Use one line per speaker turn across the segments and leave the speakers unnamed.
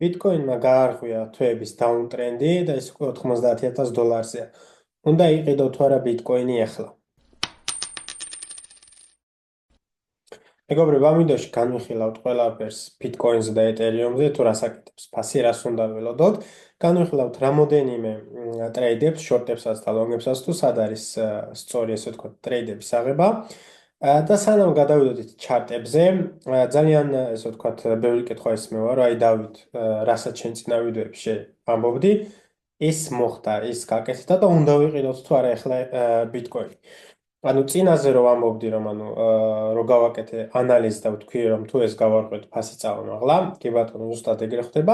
ბიტკოინმა გაარღვია თვეების დაუნტრენდი და ის უკვე $90,000-ია. უნდა იყიდო თუ არა ბიტკოინი ახლა. მეგობრებო, ამ ვიდეოში განვიხილავთ ყველაფერს ბიტკოინზე და ეთერიუმზე, თუ რას აკეთებს ფასი, რას უნდა ველოდოთ. განვიხილავთ რამოდენიმე ტრეიდებს, შორტებსაც და ლონგებსაც, თუ სად არის სწორი, ესე ვთქვათ, ტრეიდების აღება. და სანამ გადავიდოდით ჩარტებზე, ძალიან, ესე ვთქვათ, ბევრი კითხვა ისმევა, რომ აი დავით, რასაც შენ წინა ვიდეოებში ამბობდი, ის მოხდა, ის გაკეთდა და უნდა ვიყიდოთ თუ არა ახლა ბიტკოინი. ანუ წინაზე რომ ამბობდი, რომ რომ გავაკეთე ანალიზი და ვთქვი, რომ თუ ეს გავარკვევთ ფასი წავამაღლა, კი ბატონო, ზუსტად ეგრე ხდება,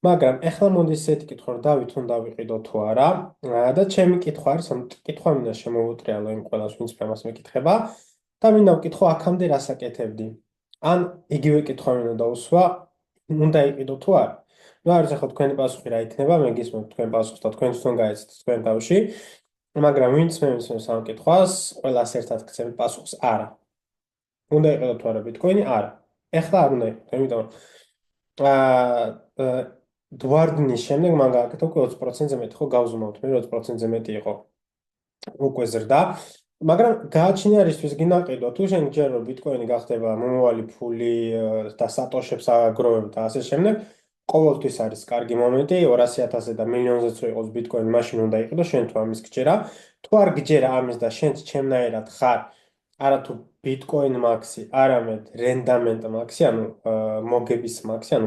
მაგრამ ახლა მოდი ისეთი კითხვა, რომ დავით უნდა ვიყიდო თუ არა, და ჩემი კითხვა არის, რომ კითხვა მინდა შემოვუტრიალო იმ ყველას, ვინც ამას მეკითხება, და მინდა ვკითხო აქამდე რას აკეთებდი. ან იგივე კითხვა მინდა დავუსვა, უნდა იყიდო თუ არა. ნუ არის ახლა თქვენი პასუხი რა იქნება, მე გისმენთ თქვენ პასუხს და თქვენ თვითონ გაეცეთ თქვენ თავში. მაგრამ ვინც მე მისმენს ამ კითხვას, ყველას ერთად გცემთ პასუხს არა. უნდა იყიდო თუ არა ბიტკოინი? არა. ეხლა არ უნდა იყიდო, იმიტომ რომ დვარდნის შემდეგ მან გააკეთა უკვე 20%-ზე მეტი, ხო გავზუმავთ მე 20%-ზე მეტი იყო უკვე ზრდა. მაგრამ გააჩნია რისთვის გინაყიდვა, თუ შენ გჯერ რომ ბიტკოინი გახდება მომავალი ფული და სატოშებს აგროვებ და ასე შემდეგ, ყოველთვის არის კარგი მომენტი, 200,000-ზე და მილიონზეც რო იყოს ბიტკოინი, მაშინ უნდა იყიდო შენ თუ ამის გჯერა. თუ არ გჯერა ამის და შენც ჩემნაირად ხარ, არა თუ ბიტკოინ მაქსი, არამედ რენდამენტ მაქსი, ანუ მოგების მაქსი, ანუ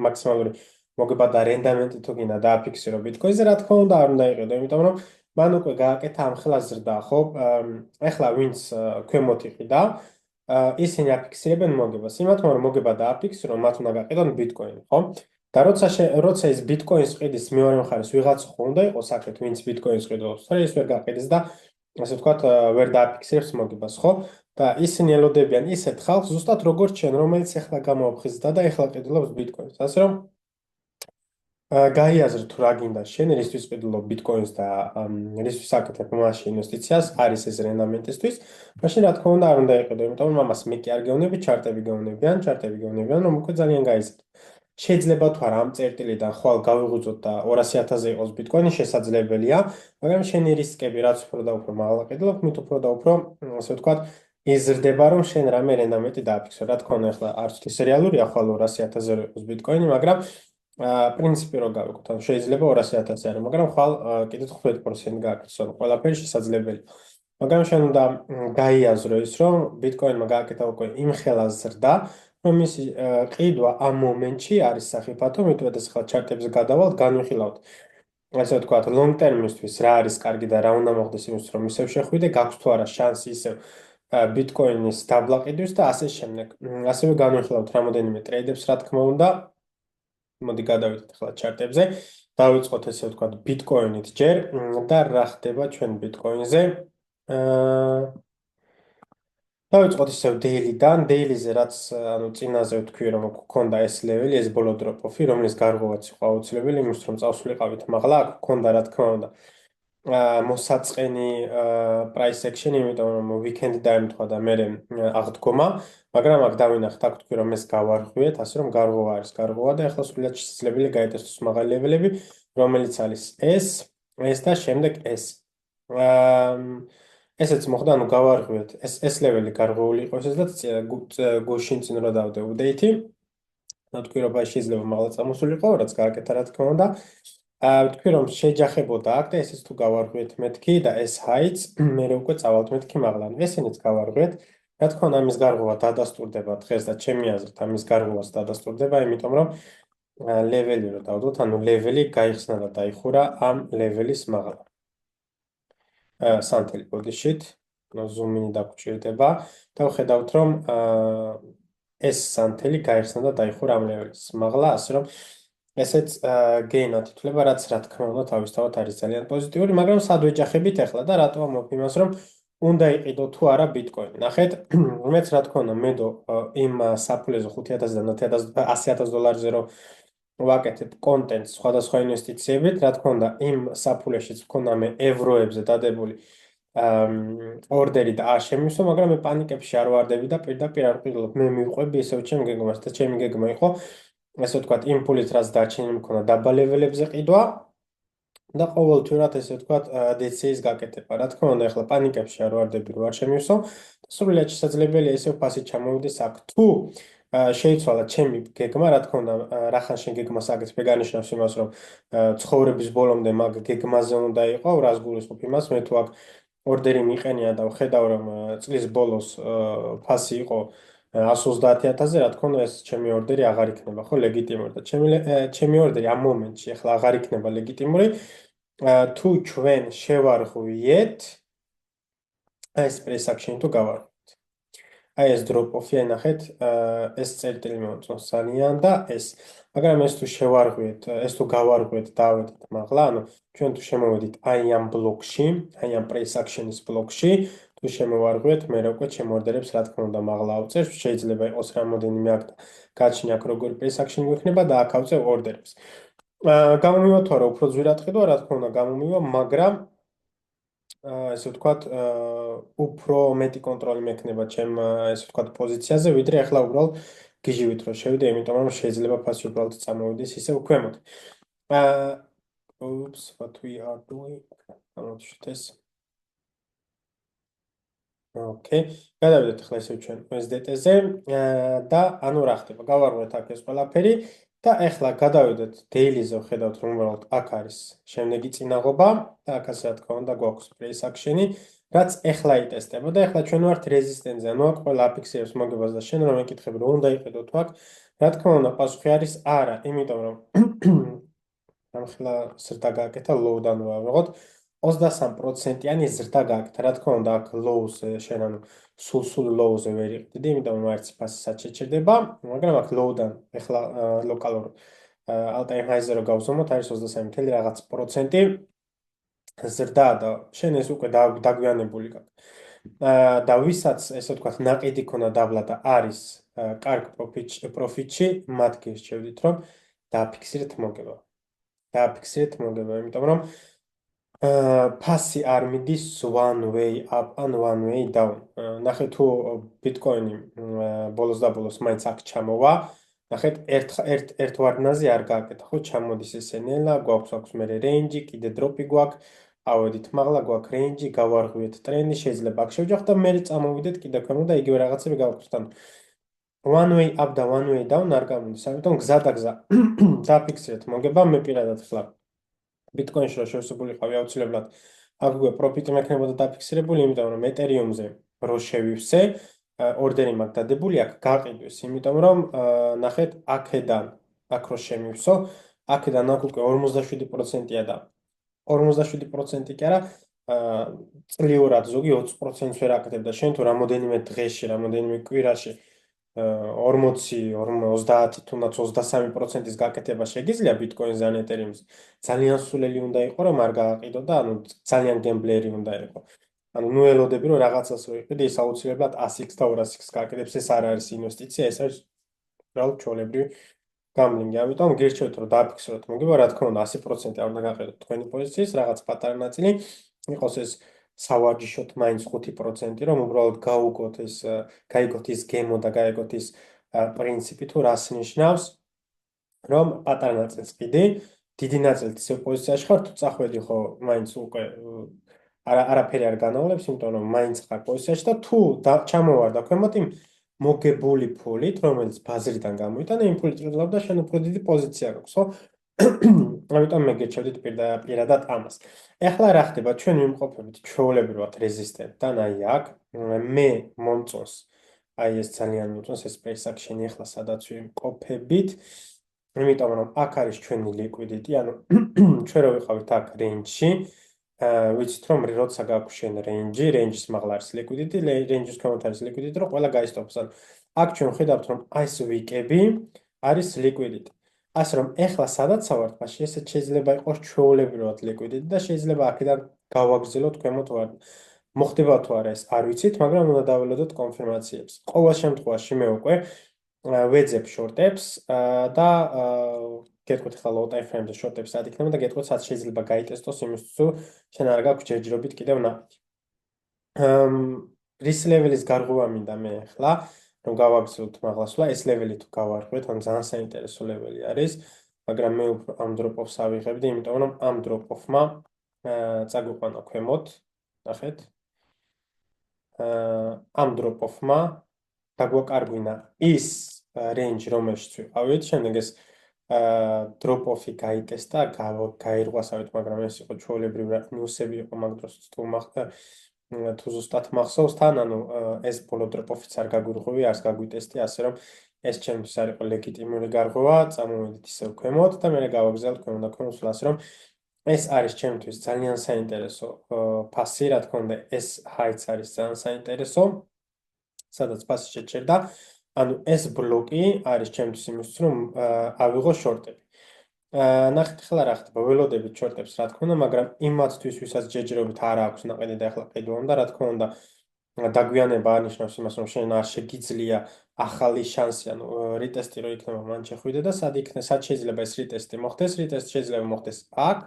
მაქსიმალური მოგება და რენდამენტი თუ გინდა დააფიქსირო ბიტკოინზე, რა თქმა უნდა არ უნდა იყიდო, იმიტომ რომ მან უკვე გააკეთა ამ ხელა ზრდა, ხო? ეხლა ვინც ქვემოთ იყიდა, ისინი აფიქსირებენ მოგებას. იმათმა რომ მოგება დააფიქსირო, მათ უნდა გაყიდონ ბიტკოინი, ხო? და როცა ის ბიტკოინს ყიდის მეორე მხარეს ვიღაცა ხო უნდა იყოს აქეთ, ვინც ბიტკოინს ყიდობს, თორე ის ვერ გაყიდეს და ასე ვთქვათ, ვერ დააფიქსირებს მოგებას, ხო? და ისინი ელოდებიან ისეთ ხალხს, ზუსტად როგორც შენ, რომელიც ახლა გამოაფხიზდა და ახლა ყიდულობს ბიტკოინს. ასე რომ გაიაზრე თუ რა გინდა შენ, რისთვის ყიდულობ ბიტკოინს და რისთვის აკეთებ მასში ინვესტიციას, არის ეს რენდამენტისთვის, მაშინ რა თქმა უნდა არ უნდა იყიდო, იმიტომ რომ ამას მე კი არ გეუბნები, ჩარტები გეუბნებიან, რომ უკვე ძალიან გაიზრდა. შეიძლება თუ არა ამ წერტილიდან ხვალ გავიღუძოთ და 200,000-ზე იყოს ბიტკოინი, შესაძლებელია, მაგრამ შენი რისკები რაც უფრო და უფრო მაღლა ყიდულობ, მით უფრო და უფრო, ასე ვთქვათ, იზრდება, რომ შენ რამე რენდამენტი დააფიქსირო. რა თქმა უნდა, ახლა არც თუ სერიალურია ხვალ 200,000-ზე იყოს ბიტკოინი, მაგრამ პრინციპი რო გავიგოთ, ანუ შეიძლება 200,000 არის, მაგრამ ხვალ კიდევ 15% გააკეთოს, ანუ ყველაფერი შესაძლებელია. მაგრამ შენ უნდა გაიაზრო ის, რომ ბიტკოინმა გააკეთა უკვე იმ ხელა ზრდა, რომ ის ყიდვა ამ მომენტში არის სახიფათო, მით უმეტეს ახლა ჩარტებზე გადავალთ, განვიხილავთ. ასე ვთქვათ, long term-ისთვის რა არის კარგი და რა უნდა მოხდეს იმისთვის, რომ ისევ შეხვიდე, გაქვს თუ არა შანსი ისევ ბიტკოინის დაბლა ყიდვის და ასე შემდეგ. ასევე განვიხილავთ რამოდენიმე ტრეიდებს, რა თქმა უნდა. მოდი გადავიდეთ ახლა ჩარტებზე. დავიწყოთ ესე ვთქვათ ბიტკოინით ჯერ და რა ხდება ჩვენ ბიტკოინზე. დავიწყოთ ისევ დეილიდან, დეილიზე რაც ანუ წინაზე ვთქვი რომ გქონდა ეს ლეველი, ეს ბოლო დროპ-ოფი, რომლის გარღვევაც იყო აუცილებელი, იმისთვის რომ წავსულიყავით მაღლა, აქ გქონდა რა თქმა უნდა მოსაწყენი price action, იმიტომ რომ weekend დაემთხვა და მე აღდგომა, მაგრამ აქ დავინახეთ, აქ თქვი რომ ეს გავარღვიეთ, ასე რომ გარღვევა არის გარღვევა და ახლა სულად შესაძლებელია გაიტესტოს მაღალი ლეველები, რომელიც არის ეს და შემდეგ ეს. ესეც მოხდა, ანუ გავარღვიეთ, ეს ლეველი გარღვეული იყო ეს და გუშინ წინ რა დავდე update-ი. თქვი რომ შეიძლება მაღლა წამოსულიყო, რაც გააკეთა რა თქმა უნდა. ვთქვი რომ შეჯახებოდა აქ და ესეც თუ გავარღვიეთ მეთქი და ეს heights, მე უკვე წავალთ მეთქი მაღლა. ესენიც გავარღვიეთ. რა თქმა უნდა, ამის გარღვევა დადასტურდება დღეს და ჩემი აზრით ამის გარღვევას დადასტურდება, იმიტომ რომ ლეველი რო დავდოთ, ანუ ლეველი გაიხსნა და დაიხურა ამ ლეველის მაღლა. სანთელი ბოდიშით, ზუმინი დაგჭირდება და ვხედავთ რომ ეს სანთელი გაიხსნა და დაიხურა ამ ლეველის მაღლა, ასე რომ ესეც გეინად ითვლება, რაც რა თქმა უნდა თავისთავად არის ძალიან პოზიტიური, მაგრამ სად ვეჯახებით ახლა და რატო ამბობ იმას, რომ უნდა იყიდო თუ არა ბიტკოინი. ნახეთ, მეც რა თქმა უნდა მედო იმ საფულეზე 5,000-დან 100,000 დოლარზე რომ ვაკეთებ კონტენტს სხვადასხვა ინვესტიციებით, რა თქმა უნდა იმ საფულეშიც ვქონდა მე ევროებზე დადებული ორდერი და არ შემივსვა, მაგრამ მე პანიკებში არ ვარდები და პირდაპირ არ ვყიდულობ. მე მივყვები ისევ ჩემ გეგმას და ჩემი გეგმა იყო ესე ვთქვათ, იმპულით რაც დარჩენილი მქონდა დაბა ლეველებზე ყიდვა და ყოველთვიურად ესე ვთქვათ, დეციის გაკეთება. რა თქმა უნდა, ახლა პანიკებში არ ვარდები, რომ არ შემივსო. სრულიად შესაძლებელია ისევ ფასით ჩამოვიდეს აქ. თუ შეიცვალა ჩემი გეგმა, რა თქმა უნდა, რახან შენ გეგმას აკეთებ, ეგანიშნავს იმას, რომ ცხოვრების ბოლომდე მაგ გეგმაზე უნდა იყო, რას გულისხმობ იმას, მე თუ აქ ორდერი მიყენია და ვხედავ, რომ წლის ბოლოს ფასი იყო 130.000-ზე, რა თქმა უნდა, ეს ჩემი ორდერი აღარ იქნება, ხო, ლეგიტიმური და ჩემი ორდერი ამ მომენტში ახლა აღარ იქნება ლეგიტიმური, თუ ჩვენ შევარღვიეთ ეს პრეს აქშენი თუ გავარღვიეთ. აი ეს დროპ-ოფი, აი ნახეთ, ეს წერტილი მომწონს ძალიან და ეს. მაგრამ ეს თუ შევარღვიეთ, ეს თუ გავარღვიეთ, დავედით მაღლა, ანუ ჩვენ თუ შემოვედით აი ამ ბლოკში, აი ამ პრეს აქშენის ბლოკში, თუ შემოვარღვიეთ, მე უკვე ჩემ ორდერებს რა თქმა უნდა მაღლა ავწევ, შეიძლება იყოს რამოდენიმე აქ და გაჩნია აქ როგორი პრეს აქშენი გვექნება და აქ ავწევ ორდერებს. გამომივა თუ არა, უფრო ძვირად ყიდვა, რა თქმა უნდა გამომივა, მაგრამ ესე ვთქვათ, უფრო მეტი კონტროლი მექნება ჩემ ესე ვთქვათ პოზიციაზე, ვიდრე ახლა უბრალოდ გიჟივით რომ შევიდე, იმიტომ რომ შეიძლება ფასი უბრალოდ წამოვიდეს ისევ ქვემოთ. აა oops, what we are doing. ამოჩვით ეს. ოკეი. გადავიდეთ ახლა ისევ ჩვენ SDT-ზე და ანუ რა ხდება? გავარღვიეთ აქ ეს ყველაფერი და ახლა გადავიდეთ daily-ზე ვხედავთ რომ უბრალოდ აქ არის შემდეგი წინაღობა და აქ ასე რა თქმა უნდა გვაქვს price action-ი, რაც ახლა იტესტება და ახლა ჩვენ ვართ resistance-ზე. ანუ აქ ყველა აფიქსირებს მოგებას და შენ რომ ეკითხები რომ უნდა იყიდო თუ აქ, რა თქმა უნდა პასუხი არის არა, იმიტომ რომ ახლა ზრდა გააკეთა low-დან ვაღოთ 23%-იანი ზრდა გააკეთა. რა თქმა უნდა, აქ low-ზე შენ ანუ სულ low-ზე ვერ იყდიდი, იმიტომ რომ არც ფასი საჩეჩერდება, მაგრამ აქ low-დან ახლა ლოკალურ all-time high-ზე რო გავზომოთ, არის 23 რაღაც პროცენტი ზრდა და შენ ეს უკვე დაგვიანებული გაქვს. და ვისაც ესე ვთქვათ, ნაყიდი ქონა დაბლა და არის კარგ პროფიტში, მათ გირჩევდით რომ დააფიქსირეთ მოგება. დააფიქსირეთ მოგება, იმიტომ რომ ფასი არ მიდის one way up and one way down. ნახეთ თუ ბიტკოინი ბოლოს და ბოლოს მაინც აქ ჩამოვა. ნახეთ ერთ ვარდნაზე არ გააკეთა, ხო, ჩამოდის ესე ნელა, გვაქვს მე რეინჯი, კიდე დროპი გვაქვს. ავედით მაღლა, გვაქვს რეინჯი, გავარღვიეთ ტრენდი, შეიძლება აქ შევჯახოთ და მე წამოვიდეთ კიდე ქვემოთ და იგივე რაღაცები გავაკეთოთ. ანუ one way up და one way down არ გამოდის. ამიტომ გზა და გზა დააფიქსირეთ მოგება, მე პირადად ხლა ბიტკოინში რო შევსებულიყავი აუცილებლად აქ უკვე პროფიტი მექნებოდა დაფიქსირებული, იმიტომ რომ ეთერიუმზე რო შევივსე, ორდერი მაქვს დადებული აქ გაყიდვის, იმიტომ რომ ნახეთ აქედან აქ რო შემივსო, აქედან აქ უკვე 57%-ია და 57% კი არა, წლიურად ზოგი 20%-ს ვერ აკეთებ და შენ თუ რამოდენიმე დღეში, რამოდენიმე კვირაში 40, 30 თუნდაც 23%-ის გაკეთება შეგიძლია ბიტკოინზე ან ეთერიუმზე. ძალიან სულელი უნდა იყო, რომ არ გააყიდო და ანუ ძალიან გემბლერი უნდა იყო. ანუ ნუ ელოდები, რომ რაღაცას რო იყიდე, ის აუცილებლად 100x და 200x გააკეთებს, ეს არ არის ინვესტიცია, ეს არის უბრალოდ ჩვეულებრივი გამბლინგი. ამიტომ გირჩევთ, რომ დააფიქსიროთ მოგება, რა თქმა უნდა 100% არ უნდა გაყიდოთ თქვენი პოზიციის, რაღაც პატარა ნაწილი იყოს ეს სავარჯიშოთ მაინც 5%, რომ უბრალოდ გაუგოთ ეს, გაიგოთ ის გემო და გაიგოთ ის პრინციპი თუ რას ნიშნავს, რომ პატარა ნაწილს ყიდი, დიდი ნაწილით ისევ პოზიციაში ხარ, თუ წახვედი ხო, მაინც უკვე არაფერი არ განავლებს, იმიტომ რომ მაინც ხარ პოზიციაში და თუ ჩამოვარ და ქვემოთ იმ მოგებული ფულით, რომელიც ბაზრიდან გამოიტანა, იმ ფულით რომ და შენ უფრო დიდი პოზიცია გაქვს, ხო? ამიტომ მე გეჩვდით პირადად ამას. ეხლა რა ხდება? ჩვენ ვიმყოფებით ჩვეულებრივად რეზისტენტთან, აი აქ მე მომწონს, აი ეს ძალიან მომწონს ეს price action-ი ეხლა სადაც ვიმყოფებით, იმიტომ რომ აქ არის ჩვენი liquidity, ანუ ჩვენ რო ვიყავით აქ range-ში, ვიცით რომ როცა გაქვს შენ range-ი, range-ის მაღლა არის liquidity, range-ის ქვემოთ არის liquidity, რომ ყველა გაისტოპს. ანუ აქ ჩვენ ვხედავთ რომ ეს ვიკები არის liquidity. ასე რომ ეხლა სადაც ვართ, მაშინ ესეც შეიძლება იყოს ჩვეულებრივად liquidity და შეიძლება აქედან გავაგრძელოთ ქვემოთ ვარ. მოხდება თუ არა ეს არ ვიცით, მაგრამ უნდა დაველოდოთ კონფირმაციებს. ყოველ შემთხვევაში მე უკვე ვეძებ შორტებს და გეტყვით ხა low time frame-ზე შორტებს სად იქნება და გეტყვით სად შეიძლება გაიტესტოს იმისთვის, თუ შენ არ გაქვს ჯერჯერობით კიდევ ნაყიდი. რის ლეველის გარღვევა მინდა მე ახლა. რომ გავაგრძელოთ მაღლასვლა, ეს ლეველი თუ გავარღვევთ, ან ძალიან საინტერესო ლეველი არის, მაგრამ მე უფრო ამ დროპ-ოფს ავიღებდი, იმიტომ რომ ამ დროპ-ოფმა წაგვიყვანა ქვემოთ, ნახეთ. ამ დროპ-ოფმა დაგვაკარგვინა ის რენჯი, რომელშიც ვიყავით, შემდეგ ეს დროპ-ოფი გაიტესტა, გაირღვასავით, მაგრამ ეს იყო ჩვეულებრივ რა ნიუსები იყო მაგ დროს თუ ზუსტად მახსოვს თან, ანუ ეს ბოლო დროპ-ოფიც არ გაგვირღვევი, არც გაგვიტესტი, ასე რომ ეს ჩემთვის არ იყო ლეგიტიმური გარღვევა, წამოვედით ისევ ქვემოთ და მე გავაგზავნეთ ქვემოთ და ქვემოთ, ასე რომ ეს არის ჩემთვის ძალიან საინტერესო ფასი, რა თქმა უნდა, ეს ჰაიც არის ძალიან საინტერესო, სადაც ფასი შეჩერდა. ანუ ეს ბლოკი არის ჩემთვის იმისთვის, რომ ავიღო შორტები. ნახეთ ახლა რა ხდება, ველოდებით შორტებს, რა თქმა უნდა, მაგრამ იმათთვის, ვისაც ჯეჯერობით არ აქვს ნაყედი და ახლა ყიდვამ და რა თქმა უნდა, დაგვიანება არნიშნავს იმას, რომ შენ არ შეგიძლია ახალი შანსი, ანუ რიტესტი რო იქნება, მან შეხვიდე და სად შეიძლება ეს რიტესტი მოხდეს, რიტესტი შეიძლება მოხდეს აქ,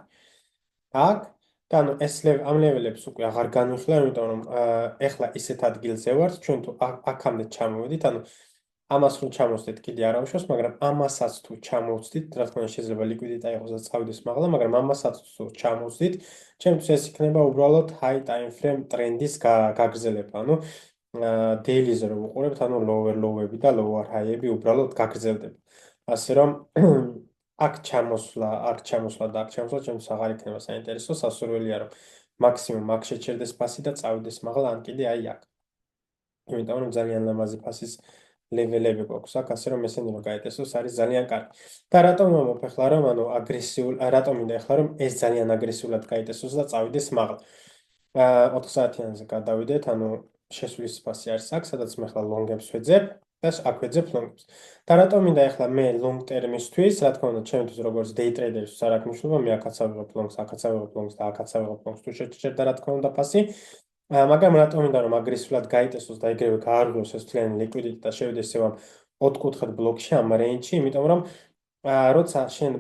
და ანუ ეს ამ ლეველებს უკვე აღარ განვიხილავ, იმიტომ რომ ეხლა ისეთ ადგილზე ვართ, ჩვენ თუ აქამდე ჩამოვედით, ანუ ამას რომ ჩამოვცდით კიდე არ აუშვას, მაგრამ ამასაც თუ ჩამოვცდით, რა თქმა უნდა შეიძლება ლიკვიდიტა იყოს და წავიდეს მაღლა, მაგრამ ამასაც თუ ჩამოვცდით, ჩემთვის ეს იქნება უბრალოდ high time frame ტრენდის გაგრძელება, ანუ daily-ზე რო ვუყურებთ, ანუ lower low-ები და lower high-ები უბრალოდ გაგრძელდება. ასე რომ აქ ჩამოსვლა და აქ ჩამოსვლა ჩემთვის აღარ იქნება საინტერესო, სასურველია რომ მაქსიმუმ აქ შეჩერდეს ფასი და წავიდეს მაღლა, ან კიდე აი აქ. იმიტომ რომ ძალიან ლამაზი ფასის ლეველები გვაქვს აქ, ასე რომ ესენი რომ გაეტესოს არის ძალიან კარგი. და რატომ ვამბობ ახლა რომ ანუ რატომ მინდა ახლა რომ ეს ძალიან აგრესიულად გაეტესოს და წავიდეს მაღლა. 4 საათიანზე გადავიდეთ, ანუ შესვლის ფასი არის აქ, სადაც მე ახლა ლონგებს ვეძებ და აქ ვეძებ ლონგებს. და რატომ მინდა ახლა მე ლონგ ტერმისთვის, რა თქმა უნდა, ჩემთვის როგორც day trader-ისთვის არ აქვს მნიშვნელობა, მე აქაც ავიღებ ლონგს, აქაც ავიღებ ლონგს და აქაც ავიღებ ლონგს, თუ შეჭერდა რა თქმა უნდა ფასი. მაგრამ რატომ მინდა რომ აგრესიულად გაიტესოს და ეგრევე გაარღვევს ეს მთლიანი ლიკვიდიტი და შევიდეს ამ 4 კუთხით ბლოკში ამ რეინჯში, იმიტომ რომ როცა შენ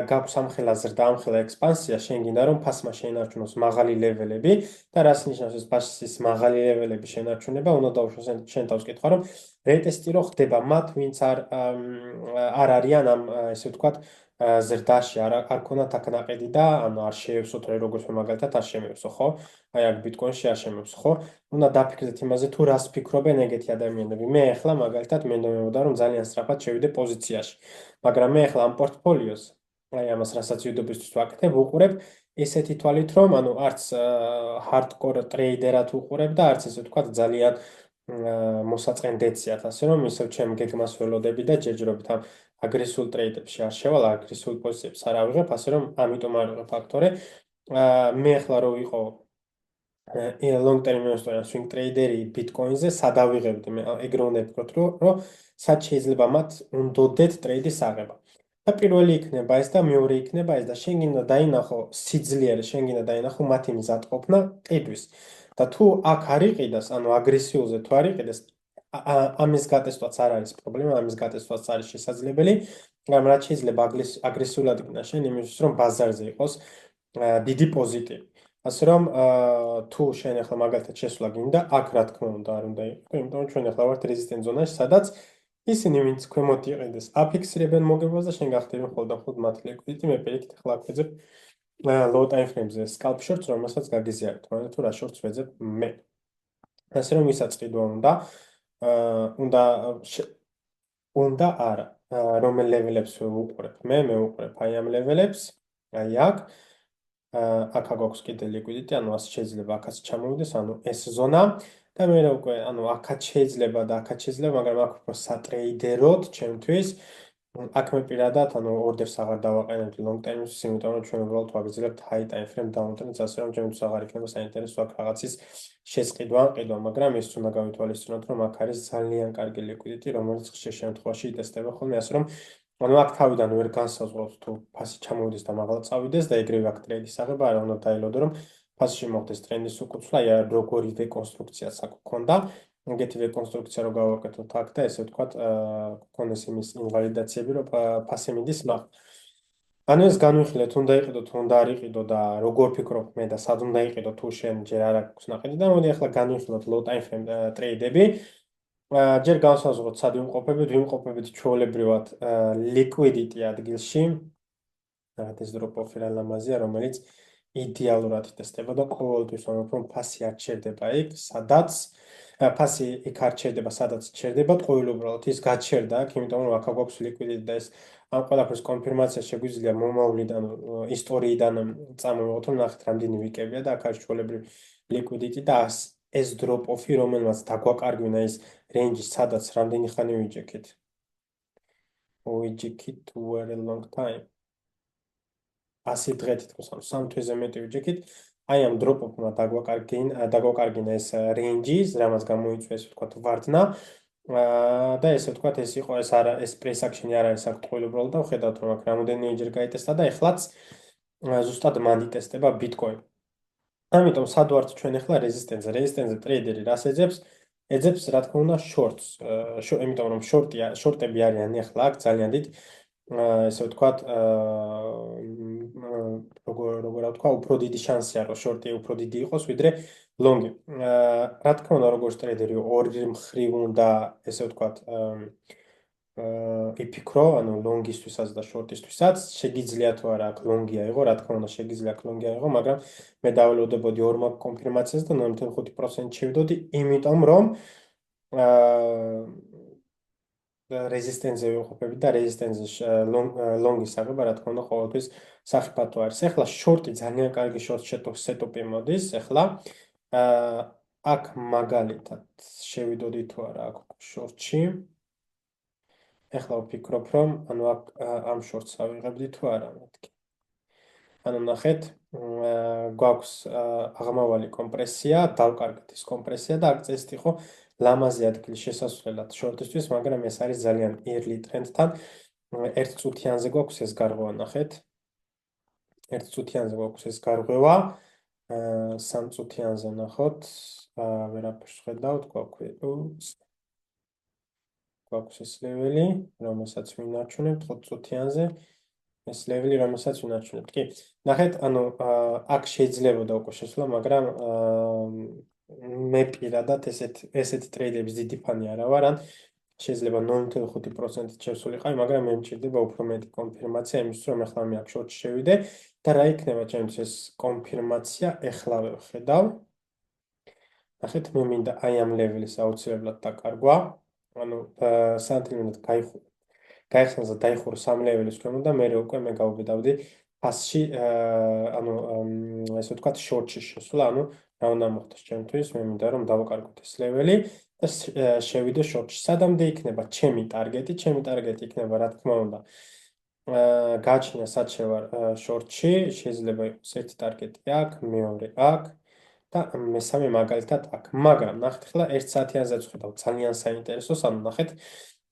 გაქვს ამხელა ზრდა, ამხელა ექსპანსია, შენ გინდა რომ ფასმა შეინარჩუნოს მაღალი ლეველები და რას ნიშნავს ეს ფასის მაღალი ლეველები შენარჩუნება, უნდა დავუშვას შენ თავს კითხვა რომ რეტესტი რო ხდება მათ, ვინც არ არიან ამ ესე ვთქვათ ზრდაში, არ ქონათ აქ ნაყედი და ანუ არ შეევსოთ როგორც მაგალითად არ შემევსო, ხო? აი აქ ბიტკოინში არ შემევსო, ხო? უნდა დაფიქრდეთ იმაზე თუ რას ფიქრობენ ეგეთი ადამიანები. მე ახლა მაგალითად მენდომებოდა რომ ძალიან სწრაფად შევიდე პოზიციაში. მაგრამ მე ახლა ამ პორტფოლიოს, აი ამას რასაც YouTube-ისთვის ვაკეთებ, ვუყურებ ესეთი თვალით, რომ ანუ არც hardcore ტრეიდერად ვუყურებ და არც ესე ვთქვათ ძალიან მოსაწყენდეციათ, ასე რომ ისევ ჩემ გეგმას ველოდები და ჯერჯერობით ამ აგრესიულ ტრეიდებში არ შევალ, აგრესიულ პოზიციებს არ ავიღებ, ასე რომ ამიტომ არ ვიღებ ფაქტორი. მე ახლა რო ვიყო long term investor ან swing trader-ი ბიტკოინზე სად ავიღებდი მე ეგ რო უნდა ვფიქროთ რომ სად შეიძლება მათ უნდოდეთ ტრეიდის აღება. და პირველი იქნება ეს და მეორე იქნება ეს და შენ გინდა დაინახო სიძლიერე, შენ გინდა დაინახო მათი მზადყოფნა ყიდვის. და თუ აქ არ იყიდეს, ანუ აგრესიულზე თუ არ იყიდეს, ამის გატესტვაც არ არის პრობლემა, ამის გატესტვაც არის შესაძლებელი, მაგრამ რაც შეიძლება აგრესიულად იქნა შენ იმისთვის რომ ბაზარზე იყოს დიდი პოზიტივი. ასე რომ თუ შენ ახლა მაგალითად შესვლა გინდა, აქ რა თქმა უნდა არ უნდა იყოს, იმიტომ რომ ჩვენ ახლა ვართ რეზისტენტ ზონაში, სადაც ისინი ვინც ქვემოთ იყიდეს, აფიქსირებენ მოგებას და შენ გახდები მხოლოდ და მხოლოდ მათი ლიკვიდიტი, მე პირიქით ახლა აქ ვეძებ low time frame-ზე scalp shorts, რომელსაც გაგიზიარებთ, მაგრამ თუ რა shorts ვეძებ მე. ასე რომ ვისაც ყიდვა უნდა არა, რომელ ლეველებს ვუყურებ. მე ვუყურებ აი ამ ლეველებს, აი აქ აქ გვაქვს კიდე ლიკვიდიტი, ანუ ასე შეიძლება აქაც ჩამოვიდეს, ანუ ეს ზონა და მე უკვე, ანუ აქაც შეიძლება და აქაც შეიძლება, მაგრამ აქ უფრო სატრეიდეროდ ჩემთვის აქ მე პირადად, ანუ ორდერს აღარ დავაყენებდი long term-ისთვის, იმიტომ რომ ჩვენ უბრალოდ ვაგრძელებთ high time frame downtrend-ს, ასე რომ ჩემთვის აღარ იქნება საინტერესო აქ რაღაცის შესყიდვა, მაგრამ ის უნდა გავითვალისწინოთ, რომ აქ არის ძალიან კარგი ლიკვიდიტი, რომელიც ხშირ შემთხვევაში იტესტება ხოლმე, ასე რომ ანუ აქ თავიდან ვერ განსაზღვროთ თუ ფასი ჩამოვიდეს და მაღლა წავიდეს და ეგრევე აქ ტრენდის აღება არ უნდა დაელოდო რომ ფასში მოხდეს ტრენდის უკუცვლა, აი როგორი რეკონსტრუქციაც აქ გქონდა, ეგეთი რეკონსტრუქცია რო გავაკეთოთ აქ და ესე ვთქვათ, გქონდეს იმის ინვალიდაციები, რომ ფასი მიდის მაღლა. ანუ ეს განვიხილეთ, უნდა იყიდო, თუ უნდა არ იყიდო და როგორ ფიქრობ მე და სად უნდა იყიდო თუ შენ ჯერ არ აქვს ნაყიდი და მოდი ახლა განვიხილოთ low time frame ტრეიდები. ჯერ განსაზღვროთ, სად ვიმყოფებით ჩვეულებრივად liquidity ადგილში. ეს დროპ-ოფი რა ლამაზია, რომელიც იდეალურად იტესტება და ყოველთვის რომ ფასი არ ჩერდება იქ, სადაც ფასი იქ არ ჩერდება, სადაც ჩერდება, ყოველუბრალოდ ის გაჩერდა აქ, იმიტომ რომ აქ გვაქვს liquidity და ეს ამ ყველაფრის კონფირმაცია შეგვიძლია მომავლიდან, ისტორიიდან წამოვიღოთ, რომ ნახეთ რამდენი ვიკებია და აქ არის ჩვეულებრივ liquidity და ეს drop-off-ი, რომელმაც დაგვაკარგვინა ის range-ი, სადაც რამდენი ხანი ვიჯექით. ვიჯექით very long time. 100 დღეთი თქოს, ანუ 3 თვეზე მეტი ვიჯექით, აი ამ დროპ-ოფმა დაგვაკარგინა ეს range-ი, რამაც გამოიწვია ესე ვთქვათ ვარდნა. და ესე ვთქვათ, ეს price action-ი არ არის აქ ყოველუბრალოდ და ვხედავთ, რომ აქ რამოდენიჯერ გაიტესტა და ეხლაც ზუსტად მან იტესტება Bitcoin. ამიტომ სად ვართ ჩვენ ახლა რეზისტენსზე? რეზისტენსზე ტრეიდერი რას ეძებს? ეძებს, რა თქმა უნდა, shorts. იმიტომ რომ short-ები არიან ახლა აქ ძალიან დიდ ესე ვთქვათ, როგორ ვთქვა, უფრო დიდი შანსია, რომ short-ი უფრო დიდი იყოს, ვიდრე long-ი. რა თქმა უნდა, როგორც ტრეიდერი ორი მხრივ უნდა, ესე ვთქვათ, იფიქრო, ანუ long-ისთვისაც და short-ისთვისაც, შეგიძლია თუ არა აქ long-ი აიღო, რა თქმა უნდა, შეგიძლია აქ long-ი აიღო, მაგრამ მე დაველოდებოდი ორმაგ კონფირმაციას და 0.5% შევიდოდი, იმიტომ რომ რეზისტენსზე ვიმყოფებით და რეზისტენსზე long-ის აღება, რა თქმა უნდა, ყოველთვის სახიფათო არის. ეხლა short-ი ძალიან კარგი short setup-ი მოდის, ეხლა აქ მაგალითად შევიდოდი თუ არა აქ short-ში. ეხლა ვფიქრობ, რომ ანუ აქ ამ short-ს ავიღებდი თუ არა, მეთქი. ანუ ნახეთ, გვაქვს აღმავალი კომპრესია, დავკარგეთ ეს კომპრესია და აქ წესით იყო ლამაზი ადგილი შესასვლელად short-ისთვის, მაგრამ ეს არის ძალიან early trend-თან. 1 წუთიანზე გვაქვს ეს გარღვევა, ნახეთ. 1 წუთიანზე გვაქვს ეს გარღვევა. 3 წუთიანზე ნახოთ, ვერაფერს ხედავთ, გვაქვს ეს ლეველი, რომელსაც ვინარჩუნებთ 5 წუთიანზე. ეს ლეველი, რომელსაც ვინარჩუნებთ. კი, ნახეთ, ანუ აქ შეიძლებოდა უკვე შესვლა, მაგრამ მე პირადად ესეთი ტრეიდების დიდი ფანი არა ვარ, ან შეიძლება 0.5%-ით შევსულიყავი, მაგრამ მე მჭირდება უფრო მეტი კონფირმაცია იმისთვის, რომ ახლა მე აქ short-ში შევიდე და რა იქნება ჩემთვის ეს კონფირმაცია, ეხლავე ვხედავ. ნახეთ, მე მინდა აი ამ ლეველის აუცილებლად დაკარგვა. ანუ სანტიმეტრად გაიხსენს და დაიხურო 3 ლეველის ქვემოთ და მე უკვე მე გავბედავდი ფასში, ანუ ესე ვთქვათ, short-ში შესვლა, ანუ რა უნდა მოხდეს ჩემთვის, მე მინდა რომ დავაკარგოთ ეს ლეველი და შევიდე short-ში. სადამდე იქნება ჩემი ტარგეტი? ჩემი ტარგეტი იქნება, რა თქმა უნდა, გააჩნია სად შევარ short-ში, შეიძლება იყოს ერთი ტარგეტი აქ, მეორე აქ და მესამე მაგალითად აქ. მაგრამ ნახეთ, ახლა 1 საათიანზე ვხედავ ძალიან საინტერესოს, ანუ ნახეთ,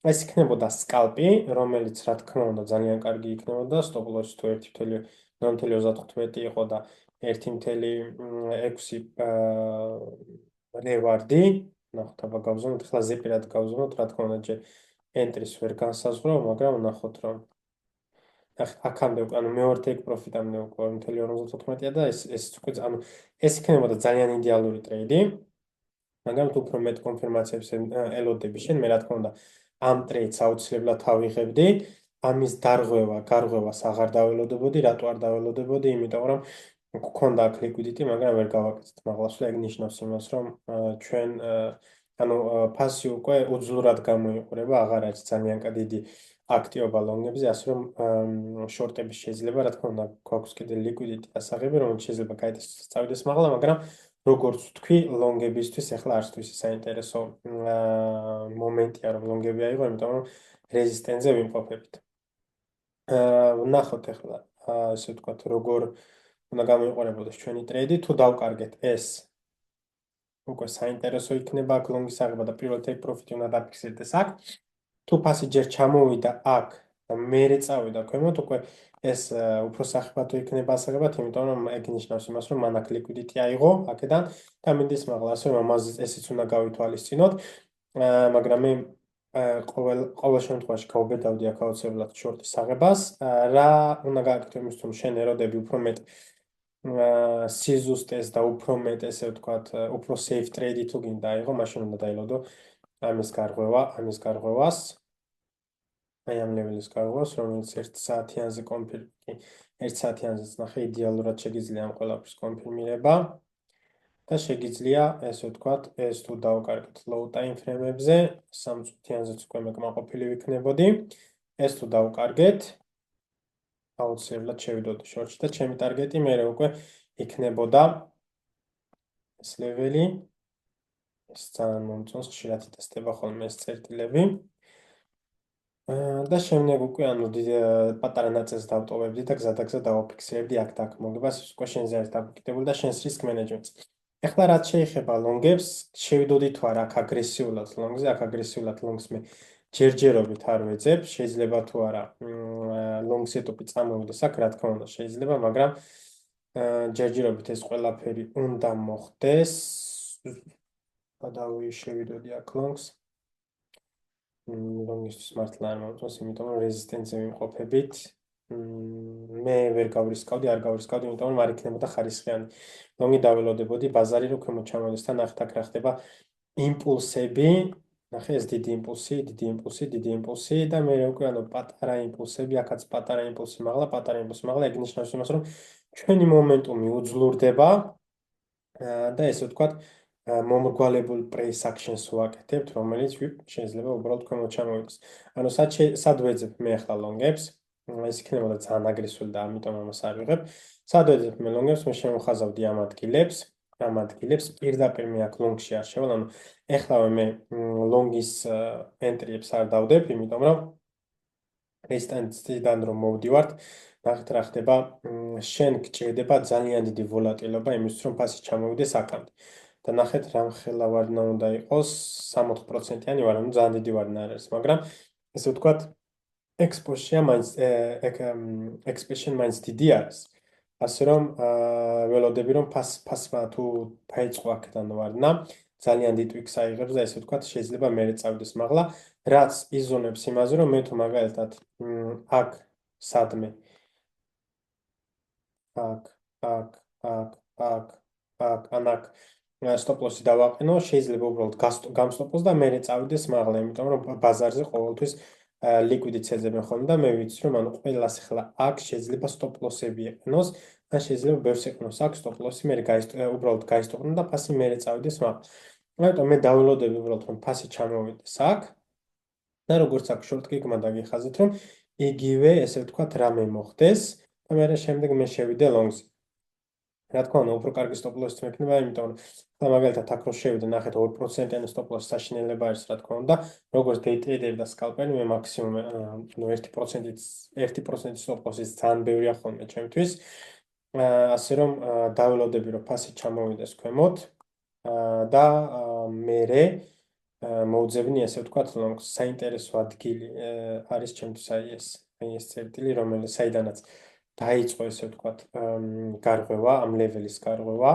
ეს იქნებოდა სკალპი, რომელიც რა თქმა უნდა ძალიან კარგი იქნებოდა, stop loss თუ 1.0.35 იყო და 1.6 რევარდი. ნახოთ, აბა გავზომოთ, ახლა ზეპირად გავზომოთ, რა თქმა უნდა, ჯერ entry-ს ვერ განსაზღვრავ, მაგრამ ნახოთ რომ აქამდე უკვე, ანუ მეორე take profit-ამდე უკვე 1.54-ია და ეს უკვე, ანუ ეს იქნებოდა ძალიან იდეალური ტრეიდი. მაგრამ თუ უფრო მეტ კონფირმაციებს ელოდები შენ, მე რა თქმა უნდა, ამ ტრეიდს აუცილებლად ავიღებდი. ამის გარღვევას აღარ დაველოდებოდი, რატო არ დაველოდებოდი? იმიტომ რომ გქონდა აქ liquidity, მაგრამ ვერ გავაკეთეთ მაღლასვლა, ეგ ნიშნავს იმას, რომ ჩვენ ანუ ფასი უკვე უძლურად გამოიყურება, აღარ არის ძალიან დიდი აქტივობა long-ებზე, ასე რომ short-ები შეიძლება, რა თქმა უნდა, გვაქვს კიდე liquidity ასაღები, რომელიც შეიძლება გაიტესტოს წავიდეს მაღლა, მაგრამ როგორც ვთქვი, long-ებისთვის ახლა არც თუ ისე საინტერესო მომენტია, რომ long-ები აიღო, იმიტომ რომ რეზისტენსზე ვიმყოფებით. ვნახოთ ახლა, ასე ვთქვათ, როგორ უნდა გამოიყურებოდეს ჩვენი ტრეიდი, თუ დავკარგეთ ეს უკვე საინტერესო იქნება აქ long-ის აღება და პირველ take profit-ი უნდა დაფიქსირდეს აქ. თუ ფასი ჯერ ჩამოვიდა აქ და მერე წავიდა ქვემოთ, უკვე ეს უფრო სახიფათო იქნება ასაღებად, იმიტომ რომ ეგ ნიშნავს იმას, რომ მან აქ liquidity აიღო აქედან და მინდის მაღლა, ასე რომ ამაზე ესეც უნდა გავითვალისწინოთ. მაგრამ მე ყოველ შემთხვევაში გავბედავდი აქ აუცილებლად short-ის აღებას. რა უნდა გააკეთო იმისთვის, რომ შენ ეროდები უფრო მეტ სიზუსტეს და უფრო მეტ, ესე ვთქვათ, უფრო safe trade-ი თუ გინდა აიღო, მაშინ უნდა დაელოდო ამის გარღვევას, აი ამ ლეველის გარღვევას, რომელიც 1 საათიანზე კი 1 საათიანზეც ნახე, იდეალურად შეგიძლია ამ ყველაფრის კონფირმირება და შეგიძლია, ესე ვთქვათ, ეს თუ დავკარგეთ low time frame-ებზე, 3 წუთიანზეც უკვე მეკმაყოფილი ვიქნებოდი. ეს თუ დავკარგეთ, აუცილებლად შევიდოდი შორტში და ჩემი ტარგეტი მერე უკვე იქნებოდა ეს ლეველი. ეს ძალიან მომწონს, ხშირად იტესტება ხოლმე ეს წერტილები. და შემდეგ უკვე პატარა ნაწილს დავტოვებდი და გზადაგზა დავაფიქსირებდი აქ და აქ მოგებას, ის უკვე შენზე არის დამოკიდებული და შენს risk management-ს. ეხლა რაც შეეხება ლონგებს, შევიდოდი თუ არა აქ აგრესიულად ლონგზე, აქ აგრესიულად ლონგს მე ჯერჯერობით არ ვეძებ, შეიძლება თუ არა ლონგ სეტოპი წამოვიდეს აქ, რა თქმა უნდა, შეიძლება, მაგრამ ჯერჯერობით ეს ყველაფერი უნდა მოხდეს. შევიდოდი აქ ლონგს. ლონგისთვის მართლა არ მომწონს, იმიტომ რომ რეზისტენცია ვიმყოფებით. მე ვერ გავრისკავდი, არ გავრისკავდი, იმიტომ რომ არ იქნებოდა ხარისხიანი. ლონგი დაველოდებოდი, ბაზარი რო ქვემოთ ჩამოვიდეს და ნახეთ აქ რა ხდება იმპულსები. ნახე ეს დიდი იმპულსი და მე უკვე პატარა იმპულსები, აქაც პატარა იმპულსი მაღლა, ეგ ნიშნავს იმას, რომ ჩვენი მომენტუმი უძლურდება და ესე ვთქვათ, მომრგვალებულ პრეის აქშენს ვაკეთებთ, რომელიც შეიძლება უბრალოდ ქვემოთ ჩამოვიდეს. ანუ სად ვეძებ მე ახლა ლონგებს? ეს იქნებოდა ძალიან აგრესიული და ამიტომ ამას არ ვიღებ. სად ვეძებ მე ლონგებს? მე შემოვხაზავდი ამ ადგილებს პირდაპირ მე აქ ლონგში არ შევალ, ანუ ეხლავე მე ლონგის ენტრიებს არ დავდებ, იმიტომ რომ რეზისტენციდან რომ მოვდივართ, ნახეთ რა ხდება, შენ გჭირდება ძალიან დიდი ვოლატილობა იმისთვის, რომ ფასი ჩამოვიდეს აქამდე. და ნახეთ რამხელა ვარდნა უნდა იყოს, 60%-იანი ვარდნა, ну ძალიან დიდი ვარდნა არ არის, მაგრამ ესე ვთქვათ, expression მაინც დიდი არის. ასე რომ ველოდები რომ ფასმა თუ დაიწყო აქედან ვარდნა, ძალიან დიდ ვიქს აიღებს და ესე ვთქვათ, შეიძლება მერე წავიდეს, მაღლა, რაც იზონებს იმაზე, რომ მე თუ მაგალითად აქ სადმე აქ სტოპ-ლოსი დავაყენო, შეიძლება უბრალოდ გამსტოპოს და მერე წავიდეს მაღლა, იმიტომ რომ ბაზარზე ყოველთვის ლიკვიდით ეძებენ ხოლმე და მე ვიცი, რომ ანუ ყველას ახლა აქ შეიძლება სტოპ-ლოსები ეყნოს, ან შეიძლება ბევრს ეყნოს აქ სტოპ-ლოსი, მერე უბრალოდ გაისტოპნო და ფასი მერე წავიდეს მაღლა. ამიტომ მე დაველოდები უბრალოდ რომ ფასი ჩამოვიდეს აქ და როგორც აქ შორტ-კიკმა დაგიხაზეთ, რომ იგივე, ესე ვთქვათ, რამე მოხდეს და მერე შემდეგ მე შევიდე ლონგზე. რა თქმა უნდა, უფრო კარგი სტოპ-ლოსიც მექნება, იმიტომ რომ ახლა მაგალითად აქ რო შევიდე, ნახეთ 2%-იანი სტოპ-ლოსი საშინელება არის, რა თქმა უნდა, როგორც day trader და scalper მე მაქსიმუმ 1% სტოპ-ლოსის ძალიან ბევრია ხოლმე ჩემთვის. ასე რომ დაველოდები რომ ფასი ჩამოვიდეს ქვემოთ და მერე მოვძებნი, ესე ვთქვათ, ლონგს. საინტერესო ადგილი არის ჩემთვის აი ეს წერტილი, რომელიც საიდანაც დაიწყო, ესე ვთქვათ, გარღვევა, ამ ლეველის გარღვევა.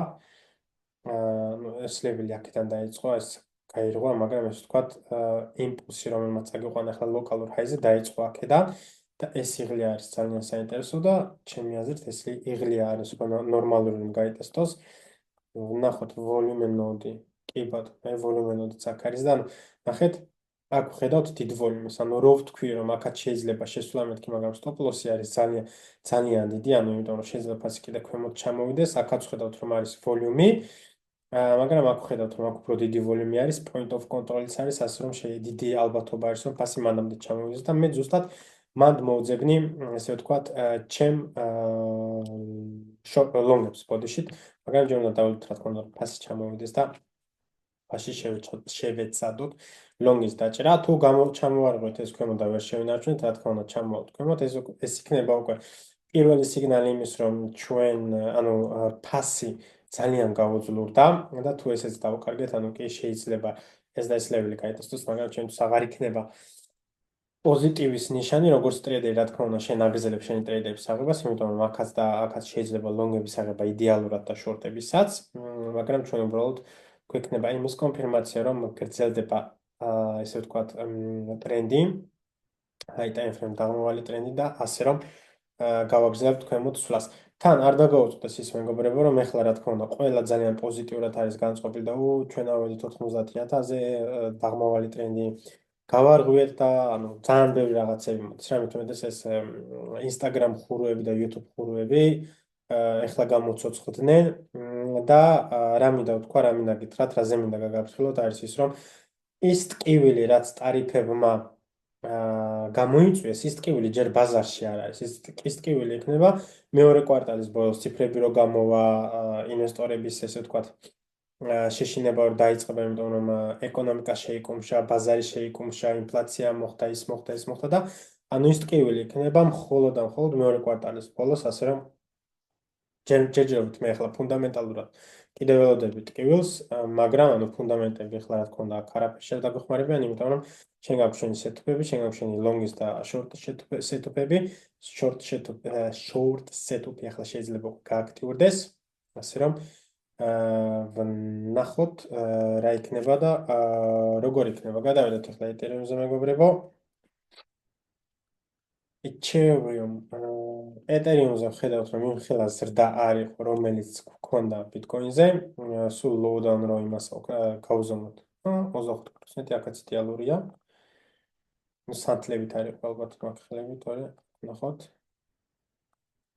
ეს ლეველი აქედან დაიწყო, ეს გაირღვა, მაგრამ ესე ვთქვათ, იმპულსი, რომელმაც წაგიყვანა ახლა ლოკალურ ჰაიზე, დაიწყო აქედან და ეს იღლი არის ძალიან საინტერესო და ჩემი აზრით ეს იღლი არის ნორმალური რომ გაიტესტოს. ვნახოთ volume node. კი ბატონო, volume node-იც აქ არის და ანუ ნახეთ, აქ ვხედავთ დიდ ვოლიუმს, ანუ რო ვთქვი, რომ აქაც შეიძლება შესვლა მეთქი, მაგრამ სტოპ-ლოსი არის ძალიან დიდი, ანუ იმიტომ რომ შეიძლება ფასი კიდე ქვემოთ ჩამოვიდეს, აქაც ვხედავთ, რომ არის ვოლიუმი, მაგრამ აქ ვხედავთ, რომ აქ უფრო დიდი ვოლიუმი არის, point of control-იც არის, ასე რომ დიდი ალბათობა არის, რომ ფასი მანამდე ჩამოვიდეს და მე ზუსტად მანდ მოვძებნი, ესე ვთქვათ, ჩემ ლონგებს ბოდიშით, მაგრამ ჯერ უნდა დავიდეთ, რა თქმა უნდა, ფასი ჩამოვიდეს და ფასი შევეცადოთ ლონგის დაჭრა. თუ ჩამოვარღვეთ ეს ქვემოთ და ვერ შევინარჩუნეთ, რა თქმა უნდა, ჩამოვალთ ქვემოთ, ეს იქნება უკვე პირველი სიგნალი იმის, რომ ჩვენ, ანუ ფასი ძალიან გაუძლურდა და თუ ესეც დავკარგეთ, ანუ კი შეიძლება ეს და ეს ლეველი გაიტესტოს, მაგრამ ჩვენთვის აღარ იქნება პოზიტივის ნიშანი, როგორც ტრეიდერი, რა თქმა უნდა, შენ აგრძელებ შენი ტრეიდების აღებას, იმიტომ რომ აქაც შეიძლება ლონგების აღება იდეალურად და შორტებისაც, მაგრამ ჩვენ უბრალოდ გვექნება იმის კონფირმაცია, რომ გრძელდება, ესე ვთქვათ, ტრენდი, high time frame დაღმავალი ტრენდი და ასე რომ გავაგრძელებთ ქვემოთ სვლას. თან არ დაგაუწყდეს ის მეგობრებო, რომ ეხლა რა თქმა უნდა, ყველა ძალიან პოზიტიურად არის განწყობილი და ჩვენ ავედით 90,000-ზე დაღმავალი ტრენდი გავარღვიეთ და ანუ ძალიან ბევრი რაღაცები მოდის. რამით უმეტეს ეს Instagram ხუროები და YouTube ხუროები ეხლა გამოცოცხლდნენ და რა მინდა ვთქვა, რა მინდა გითხრათ, რაზე მინდა გაგაფრთხილოთ, არის ის, რომ ის ტკივილი, რაც ტარიფებმა გამოიწვიეს, ის ტკივილი ჯერ ბაზარში არ არის. ის ტკივილი იქნება მეორე კვარტალის ბოლოს ციფრები რო გამოვა ინვესტორების, ესე ვთქვათ, შეშინება რო დაიწყება, იმიტომ რომ ეკონომიკა შეიკუმშა, ბაზარი შეიკუმშა, ინფლაცია მოხდა, ის მოხდა, ის მოხდა და ანუ ის ტკივილი იქნება მხოლოდ და მხოლოდ მეორე კვარტალის ბოლოს, ასე რომ ჯერჯერობით მე ახლა ფუნდამენტალურად კიდევ ველოდები ტკივილს, მაგრამ ანუ ფუნდამენტები ახლა რა თქმა უნდა აქ არაფერს შევ დაგვეხმარებიან, იმიტომ რომ შენ გაქვს შენი სეტუპები, შენ გაქვს შენი ლონგის და შორტ სეტუპები, შორტ სეტუპი ახლა შეიძლება გააქტიურდეს, ასე რომ ვნახოთ რა იქნება და როგორ იქნება. გადავიდეთ ახლა ეთერიუმზე მეგობრებო. Ethereum, ეთერიუმზე ვხედავთ, რომ იმ ხელა ზრდა არ იყო, რომელიც გქონდა ბიტკოინზე, სულ ლოუდაუნ რო იმას გავზომოთ. 25% აქაც იდეალურია. სანთლებით არის ალბათ მაგ ხელებით, თორე ნახოთ.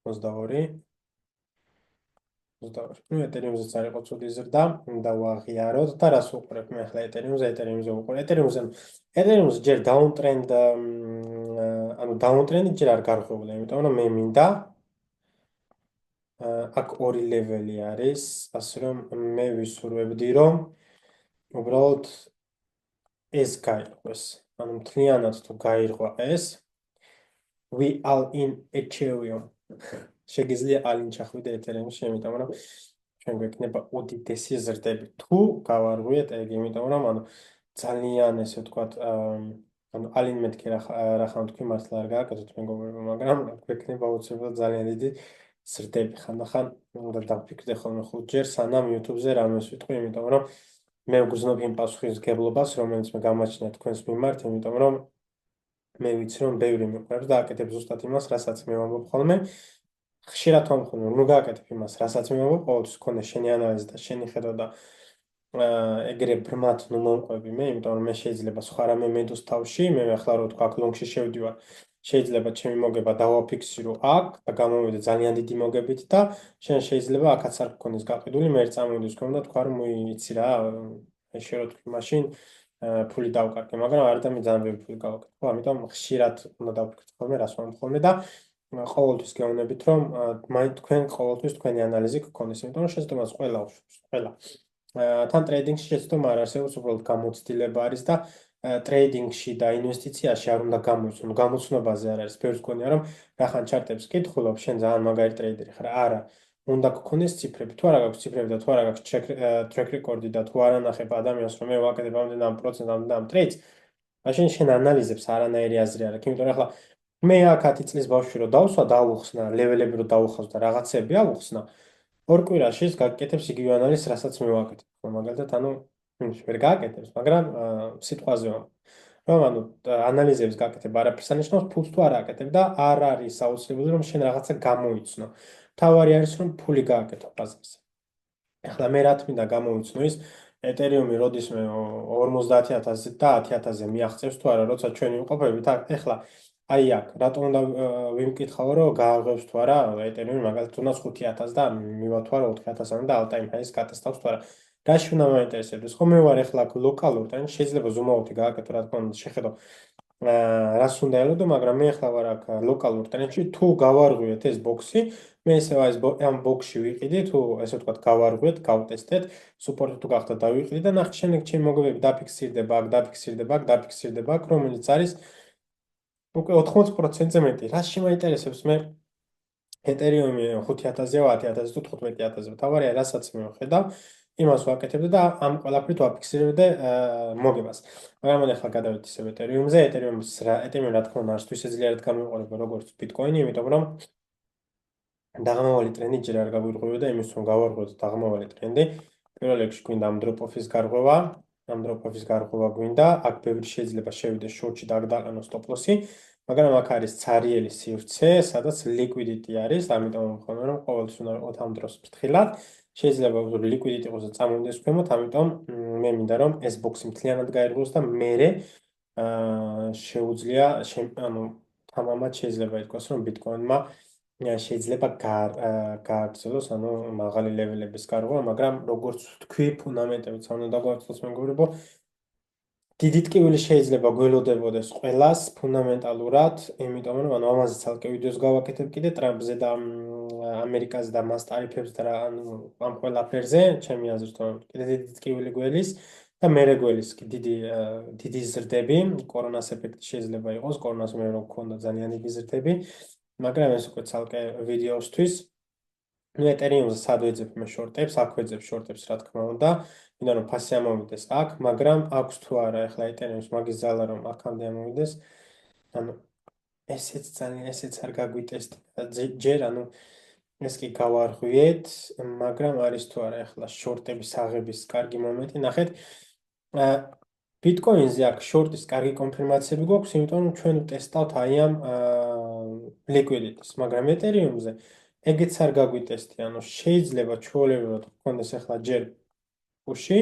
22. ნუ ეთერიუმზეც არ იყო ცუდი ზრდა, უნდა ვაღიაროთ და რას ვუყურებ მე ახლა ეთერიუმზე ვუყურებ. ეთერიუმზე ჯერ დაუნტრენდ ანუ დაუნტრენდი ჯერ არ გარღვეულა, იმიტომ რომ მე მინდა აქ ორი ლეველი არის, ასე რომ მე ვისურვებდი, რომ უბრალოდ ეს გაირღვეს. ანუ მთლიანად თუ გაირღვა ეს, we all in Ethereum. შეგიძლია ალინ ჩახვიდე ეთერიუმში, იმიტომ რომ ჩვენ გვექნება უდიდესი ზრდები. თუ გავარღვიეთ ეგ, იმიტომ რომ ანუ ძალიან ესე ვთქვათ, ანუ ალინ მეთქი რა ხან თქვი მართლა არ გააკეთოთ მეგობრებო, მაგრამ გვექნება აუცილებლად ძალიან დიდი ზრდები. ხანდახან უნდა დავფიქრდე ხოლმე 5 ჯერ, სანამ YouTube-ზე რამეს ვიტყვი, იმიტომ რომ მე ვგრძნობ იმ პასუხისმგებლობას, რომელიც მე გამაჩნია თქვენს მიმართ, იმიტომ რომ მე ვიცი, რომ ბევრი მიყვარებს და აკეთებ ზუსტად იმას, რასაც მე ვამბობ ხოლმე. ხშირად ვამბობ, რომ გააკეთებ იმას, რასაც მე ვამბობ, ყოველთვის ქონდა შენი ანალიზი და შენი ხედვა და ეგრე ბრმად ნუ მომყვები მე, იმიტომ რომ მე შეიძლება სხვა რამე მედოს თავში, მე ახლა რო თქვა ლონგში შევდივარ, შეიძლება ჩემი მოგება დავაფიქსირო აქ და გამოვიდე ძალიან დიდი მოგებით და შენ შეიძლება აქაც არ გქონდეს გაყიდული, მე ერთ წამოვიდეს თქვენ და თქვა რომ იცი რა, ეს შერო თქვი მაშინ ფული დავკარგე, მაგრამ არ და მე ძალიან ბევრი ფული გავაკეთე. ხო, ამიტომ ხშირად უნდა დავფიქრდეთ ხოლმე, რას ვამბობ ხოლმე და ყოველთვის გეუბნებით, რომ მაინც თქვენ ყოველთვის თქვენი ანალიზი გქონდეს, იმიტომ რომ შეცდომას ყველა უშვებს, ყველა. თან ტრეიდინგში შეცდომა არ არსებობს, უბრალოდ გამოცდილება არის და ტრეიდინგში და ინვესტიციაში არ უნდა გამოიცნო, გამოცნობაზე არ არის. ბევრს გქონია, რომ რახან ჩარტებს კითხულობ, შენ ძალიან მაგარი ტრეიდერი ხარ. არა, უნდა გქონდეს ციფრები. თუ არა გაქვს ციფრები და თუ არა გაქვს track record-ი და თუ არ ანახებ ადამიანს, რომ მე ვაკეთებ ამდენ პროცენტს, ამდენ ტრეიდს, მაშინ შენ ანალიზებს არანაირი აზრი არ აქვს, იმიტომ რომ ახლა მე აქ 10 წლის ბავშვი რო დავსვა, დავუხსნა, ლეველები რო დავუხავს და რაღაცები ავუხსნა, ორ კვირაში ის გაკეთებს იგივე ანალიზს, რასაც მე ვაკეთებ. მაგალითად, ანუ ვერ გააკეთებს, მაგრამ სიტყვაზე ვამბობ. რომ ანუ ანალიზების გაკეთება არაფერს ანიშნავს, ფულს თუ არ აკეთებ და არ არის აუცილებელი რომ შენ რაღაცა გამოიცნო. თავარი არის რომ ფული გააკეთო ბაზარზე. ახლა მე რა თქმა უნდა გამოვიცნო ის ეთერიუმი როდის მე 50,000 და 10,000-ზე მიაღწევს თუ არა, როცა ჩვენი ვყოფებით აქ ახლა აი აქ რატომ უნდა ვიმკითხავ რომ გააღებს თუ არა ეთერიუმი მაგალითად თუნდაც 5,000 და მივათვალ 4,000 და all time high-ს გატესტავს თუ არა. რაში უნდა მაინტერესებდეს? ხო მე ვარ ახლა აქ ლოკალურ და შეიძლება ზუმაუთი გააკეთო რა თქმა უნდა შეხედო რას უნდა ელოდო, მაგრამ მე ახლა ვარ აქ ლოკალურ ტრენდში, თუ გავარღვიეთ ეს ბოქსი, მე ესე ეს ამ ბოქსში ვიყიდი, თუ ესე ვთქვათ გავარღვიეთ, გავტესტეთ, სუპორტი თუ გახდა დავიყიდი და ნახე შემდეგ ჩემი მოგებები დაფიქსირდება აქ, დაფიქსირდება აქ, რომელიც არის უკვე 80%-ზე მეტი. რაში მაინტერესებს მე ეთერიუმი 5,000-ზე, 10,000-ზე თუ 15,000-ზე. თავარია, რასაც მე ვხედავ, იმას ვაკეთებდი და ამ ყველაფრით ვაფიქსირებდი მოგებას. მაგრამ ახლა გადავიდეთ ისევ ეთერიუმზე. ეთერიუმი რა თქმა უნდა არც თუ ისეძლიერად გამიყურება როგორც ბიტკოინი, იმიტომ რომ დაღამავალი ტრენდი ჯერ არ გაგვირღვევდა იმის რომ გავარღვევთ დაღამავალი ტრენდი. პირველ რიგში გვინდა ამ დროპ-ოფის გარღვევა, გვინდა, აქ ბევრი შეიძლება შევიდეს შორტში და აქ დაყენოს სტოპ-ლოსი. მაგრამ აქ არის ცარიელი სივრცე, სადაც liquidity არის, ამიტომ მქონე რომ ყოველთვის უნდა ვიყოთ ამ დროს ფრთხილად. შეიძლება liquidity იყოს და წამოვიდეს ქვემოთ, ამიტომ მე მინდა რომ ეს ბოქსი მთლიანად გაერღვოს და მერე შეუძლია ანუ თამამად შეიძლება ითქვას რომ ბიტკოინმა შეიძლება გააგრძელოს, ანუ მაღალი ლეველების გარღვევა, მაგრამ როგორც თქვი, ფუნდამენტებიც არ უნდა დაგვაცხადოს მეგობრებო. დიდი ტკივილი შეიძლება გველოდებოდეს ყველას ფუნდამენტალურად, იმიტომ რომ ანუ ამაზე ცალკე ვიდეოს გავაკეთებ კიდე ტრამპზე და ამერიკაზე და მას ტარიფებს და ანუ ამ ყველაფერზე, ჩემი აზრით, რომ კიდე დიდი ტკივილი გველის და მერე გველის დიდი ზრდები, კორონას ეფექტი შეიძლება იყოს, კორონას მე რომ გქონდა ძალიან დიდი ზრდები, მაგრამ ეს უკვე ცალკე ვიდეოსთვის. ნუ ეთერიუმზე სად ვეძებ მე შორტებს, აქ ვეძებ შორტებს, რა თქმა უნდა. მინდა რომ ფასი ამოვიდეს აქ, მაგრამ აქვს თუ არა ახლა ეთერიუმს მაგის ძალა რომ აქამდე ამოვიდეს. ანუ ესეც არ გაგვიტესტია ჯერ, ანუ ეს კი გავარღვიეთ, მაგრამ არის თუ არა ახლა შორტების აღების კარგი მომენტი. ნახეთ, ბიტკოინზე აქ შორტის კარგი კონფირმაციები გვაქვს, იმიტომ რომ ჩვენ ვტესტავთ აი ამ liquidity-ს, მაგრამ ეთერიუმზე ეგეც არ გაგვიტესტია, ანუ შეიძლება ჩვეულებრივად გქონდეს ახლა ჯერ push-ი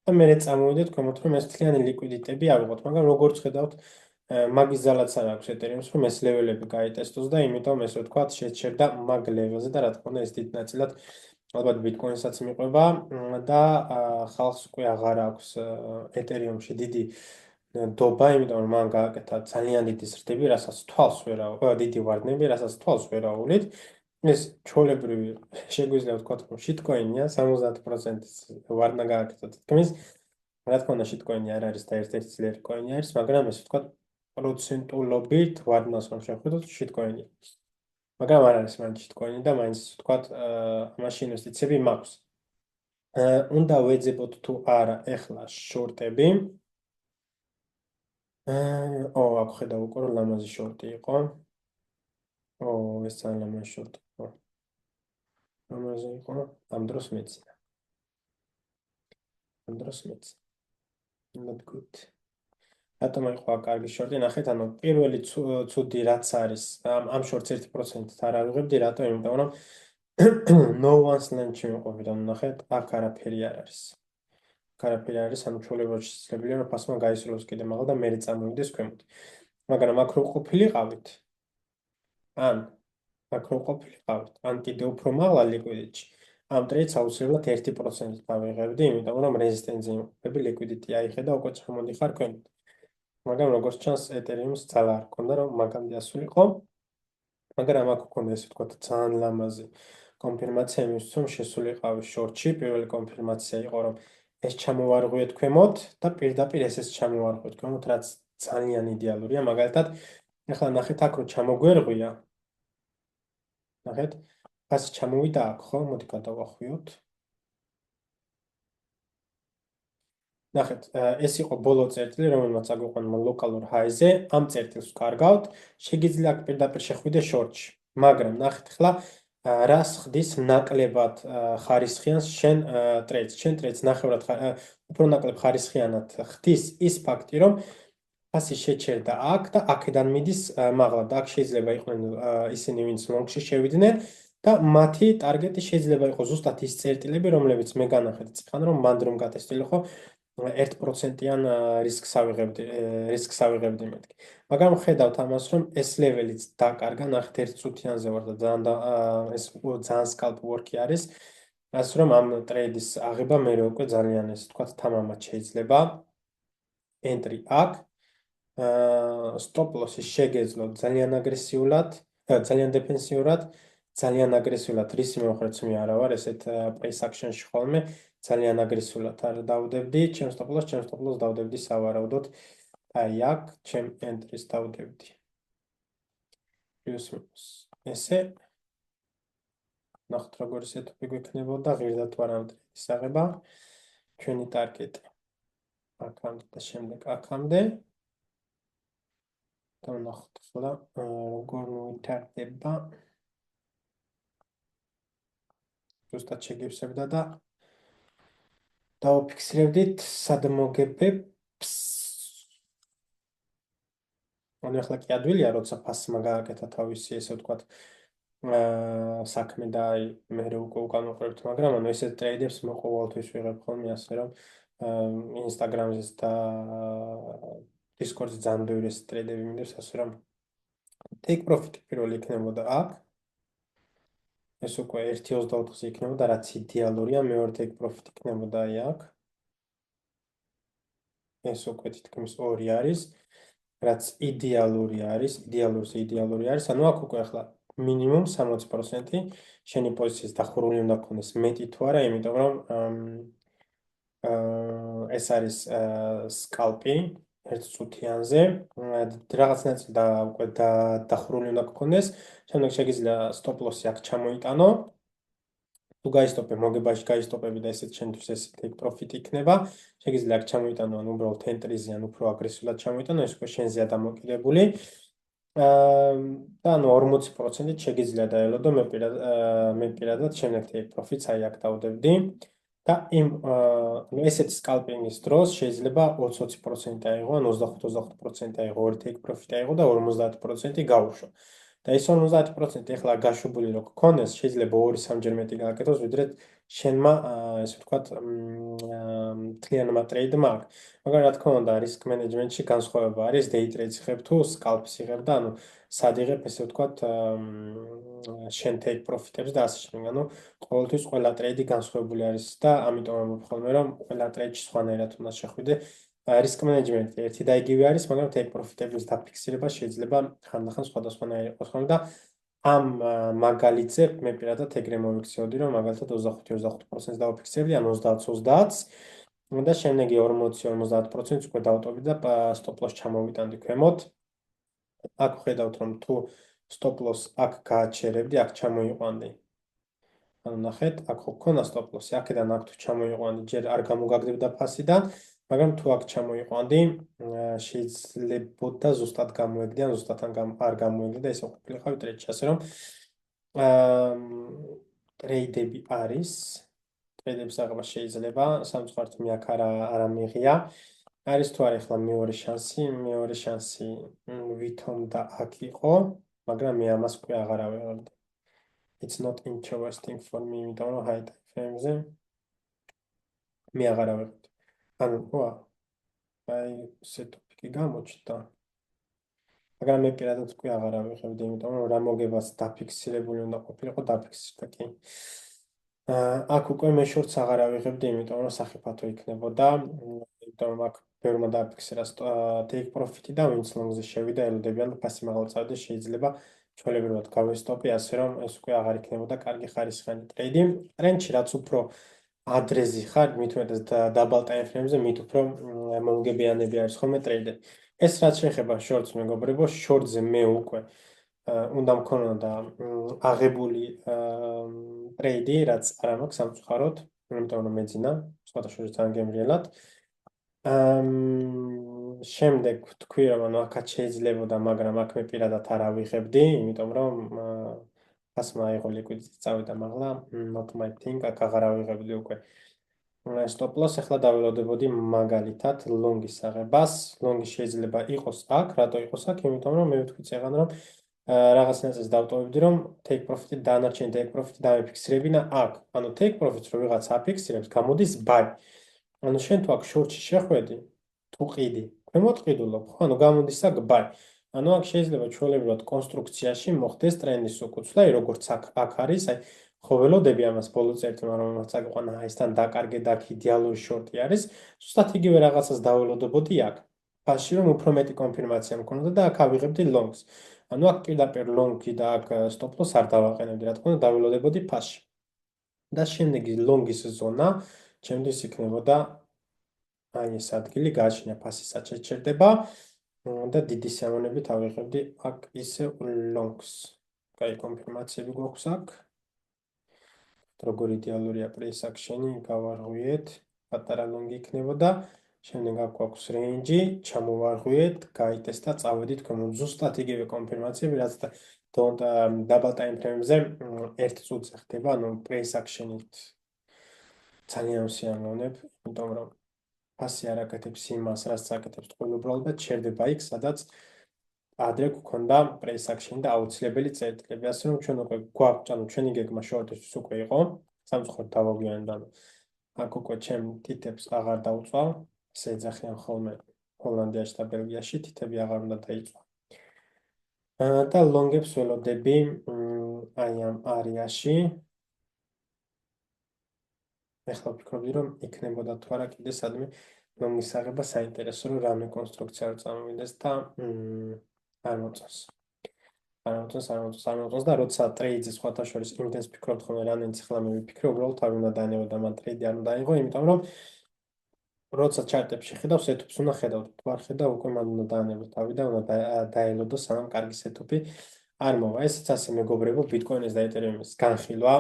და მე წამოვიდეთ ქვემოთ, რომ ეს მთლიანი liquidity-ები ავიღოთ, მაგრამ როგორც ხედავთ, მაგის ძალაც არ აქვს ეთერიუმს, რომ ეს ლეველები გაიტესტოს და იმიტომ ესე ვთქვათ, შეჩერდა მაგ ლეველზე და რა თქმა უნდა, ეს დიდ ნაწილად ალბათ ბიტკოინსაც მიყვება და ხალხს უკვე აღარ აქვს ეთერიუმში დიდი დობა, იმიტომ რომ მან გააკეთა ძალიან დიდი ზრდები, რასაც თვალს დიდი ვარდნები, რასაც თვალს ვერ აუვლით. ეს ჩვეულებრივი შეგვიძლია ვთქვათ, რომ შიტკოინია 70% ვარდნა გააკეთა თითქმის. რა თქმა უნდა, შიტკოინი არ არის და ერთ-ერთი ძლიერი კოინი არის, მაგრამ ესე ვთქვათ, პროცენტულობით ვარდნას რომ შევხედოთ, შიტკოინია. მაგრამ არ არის მაინც შიტკოინი და მაინც ვთქვათ, ამაში ინვესტიციები მაქვს. უნდა ვეძებოთ თუ არა ეხლა შორტები. აქ ხედავ უკვე რომ ლამაზი შორტი იყო. ეს ძალიან ლამაზი შორტი იყო. ლამაზი იყო, ამ დროს მეცინა. ამ დროს მეცინა. Not good. რატომ იყო აქ კარგი შორტი? ნახეთ, ანუ პირველი ცუდი რაც არის, ამ შორტს 1%-ით არ ავიღებდი, რატო? იმიტომ რომ no one's land-ში ვიყოფი და ნახეთ, აქ არაფერი არ არის. აქ არაფერი არის, ანუ ჩვეულებრივად შესაძლებელია, რომ ფასმა გაისროლოს კიდე მაღლა და მერე წამოვიდეს ქვემოთ. მაგრამ აქ რო ყოფილიყავით, ან აქ რო ყოფილიყავით, ან კიდე უფრო მაღლა liquidity-ში, ამ ტრეიდს აუცილებლად 1%-ით დავიღებდი, იმიტომ რომ რეზისტენცია იმყოფები liquidity აიხედა, უკვე წამოდიხარ ქვემოთ. მაგრამ როგორც ჩანს, ეთერიუმს ძალა არ ჰქონდა, რომ მაგამდე ასულიყო. მაგრამ აქ ჰქონდა ესე ვთქვათ, ძალიან ლამაზი კონფირმაცია იმისთვის, რომ შესულიყავი შორტში. პირველი კონფირმაცია იყო, რომ ეს ჩამოვარღვიეთ ქვემოთ და პირდაპირ ესეც ჩამოვარღვიეთ ქვემოთ, რაც ძალიან იდეალურია. მაგალითად, ახლა ნახეთ აქ რო ჩამოგვერღვია. ნახეთ, ფასი ჩამოვიდა აქ, ხო? მოდი გადავახვიოთ. ნახეთ, ეს იყო ბოლო წერტილი, რომელმაც აგვიყვანა ლოკალურ ჰაიზე. ამ წერტილს ვკარგავთ. შეგიძლია აქ პირდაპირ შეხვიდე შორტში. მაგრამ ნახეთ, ახლა რას ხდის ნაკლებად ხარისხიანს შენ ტრეიდს. შენ ტრეიდს ნახევრად უფრო ნაკლებ ხარისხიანად ხდის ის ფაქტი, რომ ფასი შეჩერდა აქ და აქედან მიდის მაღლა და აქ შეიძლება იყვნენ ისინი, ვინც ლონგში შევიდნენ და მათი ტარგეტი შეიძლება იყოს ზუსტად ის წერტილები, რომლებიც მე განახეთ წხან, რომ მანდ რომ გატესტილიყო 1%-იან რისკს ავიღებდი მეთქი. მაგრამ ხედავთ ამას, რომ ეს ლეველიც დაკარგა, ნახეთ 1 წუთიანზე ვარ და ეს ძალიან scalp work-ი არის. ასე რომ ამ ტრეიდის აღება მე უკვე ძალიან ესე ვთქვათ, თამამად შეიძლება. entry აქ stop loss-ი შეგეძლო ძალიან აგრესიულად, ძალიან დეფენსიურად, ძალიან აგრესიულად რისი მომხრეც მე არა ვარ, ესეთ price action-ში ხოლმე ძალიან აგრესიულად არ დავდებდი, ჩემ stop loss დავდებდი სავარაუდოდ. აი აქ ჩემ entry-ს დავდებდი. ესე ნახოთ როგორი setup-ი გვექნებოდა, ღირდად თუ არა ტრეიდის აღება. ჩვენი ტარგეტი აქამდე და შემდეგ აქამდე. ნახოთ ახლა როგორ მოვითარდება. ზუსტად შეგივსებდა და დავფიქსირებდით სად მოგებებს. ანუ ახლა კი ადვილია, როცა ფასმა გააკეთა თავისი, ესე ვთქვათ, საქმე და აი მე უკვე უკან ვიყურებთ, მაგრამ ანუ ესეთ ტრეიდებს მე ყოველთვის ვიღებ ხოლმე ასე რომ Instagram-ზე და Discord-ზე ძალიან ბევრი ეს ტრეიდები მინდებს, ასე რომ take profit პირველი იქნებოდა აქ. ეს უკვე 1.24-ზე იქნებოდა, რაც იდეალურია, მეორე take profit იქნებოდა აი აქ. ეს უკვე თითქმის 2 არის, რაც იდეალური არის, იდეალური არის, ანუ აქ უკვე ახლა მინიმუმ 60% შენი პოზიციის დახურული უნდა გქონდეს მეტი თუ არა, იმიტომ რომ ეს არის სკალპი ერთ წუთიანზე, რაღაც ნაწილი და უკვე დახურული უნდა გქონდეს, შემდეგ შეგიძლია stop loss-ი აქ ჩამოიტანო. თუ გაისტოპებ, მოგებაში გაისტოპები და ესეც შენთვის ეს take profit იქნება. შეგიძლია აქ ჩამოიტანო, ან უბრალოდ entry-ზე, ან უფრო აგრესიულად ჩამოიტანო, ეს უკვე შენზეა დამოკიდებული. და ანუ 40%-ით შეგიძლია დაელოდო, მე პირადად შემდეგ take profit-ს აი აქ დავდებდი. და იმ ესეთ scalping-ის დროს შეიძლება 20% აიღო, ან 25% აიღო, ორი take profit აიღო და 50% გაუშვა. და ეს 50% ახლა გაშვებული რო გქონდეს, შეიძლება 2-3 ჯერ მეტი გააკეთოს, ვიდრე შენმა ესე ვთქვათ, მთლიანმა ტრეიდმა აქ. მაგრამ რა თქმა უნდა, risk management-ში განსხვავება არის, day trade-ს იღებ თუ scalp-ს იღებ და ანუ სად იღებ, ესე ვთქვათ, შენ take profit-ებს და ასე შემდეგ. ანუ ყოველთვის ყველა ტრეიდი განსხვავებული არის და ამიტომ ამბობ ხოლმე, რომ ყველა ტრეიდში სხვანაირად უნდა შეხვიდე. risk management-ი ერთი და იგივე არის, მაგრამ take profit-ების დაფიქსირება შეიძლება ხანდახან სხვადასხვანაირი იყოს ხოლმე და ამ მაგალითზე მე პირადად ეგრე მოვიქცეოდი, რომ მაგალითად 25-25%-ს დავაფიქსირებდი, ან 30-30-ს და შემდეგი 40-50%-ს უკვე დავტოვდი და stop loss ჩამოვიტანდი ქვემოთ. აქ ხედავთ, რომ თუ stop loss აქ გააჩერებდი, აქ ჩამოიყვანდი. ანუ ნახეთ, აქ ხო გქონდა stop loss-ი, აქედან აქ თუ ჩამოიყვანდი, ჯერ არ გამოგაგდებდა ფასიდან, მაგრამ თუ აქ ჩამოიყვანდი, შეიძლებოდა ზუსტად გამოეგდე, ან ზუსტად არ გამოეგდე და ესე ყოფილიყავი ტრეიდში, ასე რომ ტრეიდები არის, ტრეიდების აღება შეიძლება, სამწუხაროდ მე აქ არ ამიღია. არის თუ არა ახლა მეორე შანსი ვითომ და აქ იყო, მაგრამ მე ამას უკვე აღარ ავიღებდი. It's not interesting for me, იმიტომ რომ high time frame-ზე მე აღარ ავიღებდი. ანუ ყვა, აი set-up-ი გამოჩნდა. მაგრამ მე პირადად უკვე აღარ ავიღებდი, იმიტომ რომ რა მოგებას დაფიქსირებული უნდა ყოფილიყო, დაფიქსირდა კი. აქ უკვე მე შორტს აღარ ავიღებდი, იმიტომ რომ სახიფათო იქნებოდა, იმიტომ რომ აქ ბევრმა დააფიქსირა take profit-ი და wins long-ზე შევიდა, ელოდებიან და ფასი მაღლა წავიდეს, შეიძლება ჩვეულებრივად გავესტოპი, ასე რომ ეს უკვე აღარ იქნებოდა კარგი ხარისხიანი ტრეიდი. ტრენდში რაც უფრო ადრეზე ხარ, მით უმეტეს double time frame-ზე, მით უფრო მომგებიანები არის ხოლმე ტრეიდერი. ეს რაც შეეხება shorts მეგობრებო, short-ზე მე უკვე უნდა მქონოდა აღებული ტრეიდი, რაც არ მაქვს სამწუხაროდ, იმიტომ რომ მეძინა, სხვადასხვა ძალიან გემრიელად. შემდეგ თქვი რომ ანუ აქაც შეიძლებოდა, მაგრამ აქ მე პირადად არ ავიღებდი, იმიტომ რომ ფასმა აიღო ლიკვიდიტი წავიდა მაღლა, not my thing, აქ აღარ ავიღებდი უკვე. stop loss ახლა დაველოდებოდი მაგალითად long-ის აღებას. long-ი შეიძლება იყოს აქ, რატო იყოს აქ? იმიტომ რომ მე ვთქვი წეგან რომ რაღაც ნაწილს დავტოვებდი, რომ take profit-ი დანარჩენი take profit-ი დავიფიქსირებინა აქ. ანუ take profit-ს რო ვიღაც აფიქსირებს, გამოდის buy. ანუ შენ თუ აქ short-ში შეხვედი, თუ ყიდი, ქვემოთ ყიდულობ, ხო? ანუ გამოდის აქ buy. ანუ აქ შეიძლება ჩვეულებრივად კონსტრუქციაში მოხდეს ტრენდის უკუცვლა, როგორც აქ არის, აი ხო ველოდები ამას ბოლო წერტილმა რომ წაიყვანა ესთან დაკარგე და აქ იდეალური short-ი არის, ზუსტად იგივე რაღაცას დაველოდებოდი აქ. ფასში რომ უფრო მეტი კონფირმაცია მქონოდა და აქ ავიღებდი long-ს. ანუ აქ პირდაპირ long-ი და აქ stop loss არ დავაყენებდი, რა თქმა უნდა, დაველოდებოდი ფასში. და შემდეგი long-ის ზონა ჩემთვის იქნებოდა აი ეს ადგილი, გააჩნია ფასისაც შეჩერდება და დიდი სიამოვნებით ავიღებდი აქ ისე long-ს. კაი კონფირმაციები გვაქვს აქ. როგორ იდეალურია price action-ი, გავარღვიეთ, პატარა long-ი იქნებოდა. შემდეგ აქ გვაქვს range-ი, ჩამოვარღვიეთ, გაიტესტა, წავედით ქვემოთ. ზუსტად იგივე კონფირმაციები, რაც double time frame-ზე 1 წუთზე ხდება, ანუ price action-ით ძალიან ვსიამოვნებ, იმიტომ რომ ფასი არ აკეთებს იმას, რაც აკეთებს ყოველდღიურად, ჩერდება იქ, სადაც ადრე გქონდა price action და აუცილებელი წერტილები, ასე რომ ჩვენ უკვე გვაქვს, ანუ ჩვენი გეგმა short-ისთვის უკვე იყო, სამწუხაროდ დავაგვიანებთ, ანუ აქ უკვე ჩემ თითებს აღარ დავწვალ, ესე ეძახიან ხოლმე ჰოლანდიაში და ბელგიაში, თითები აღარ უნდა დაიწვა. და ლონგებს ველოდები აი ამ არეაში. ეხლა ვფიქრობდი, რომ იქნებოდა თუ არა კიდე სადმე ლონგის აღება საინტერესო, რომ რამე კონსტრუქცია არ წამოვიდეს და არ მოწონს. არ მოწონს და როცა ტრეიდზე სხვათა შორის იმდენს ვფიქრობთ ხოლმე, რამდენიც ახლა მე ვიფიქრე, უბრალოდ თავი უნდა დაანებო და მან ტრეიდი არ უნდა აიღო, იმიტომ რომ როცა ჩარტებში ხედავ, სეტუპს უნდა ხედავდე. თუ არ ხედავ, უკვე მან უნდა დაანებო თავი და უნდა დაელოდო, სანამ კარგი სეტუპი არ მოვა. ესეც ასე მეგობრებო, ბიტკოინის და ეთერიუმის განხილვა.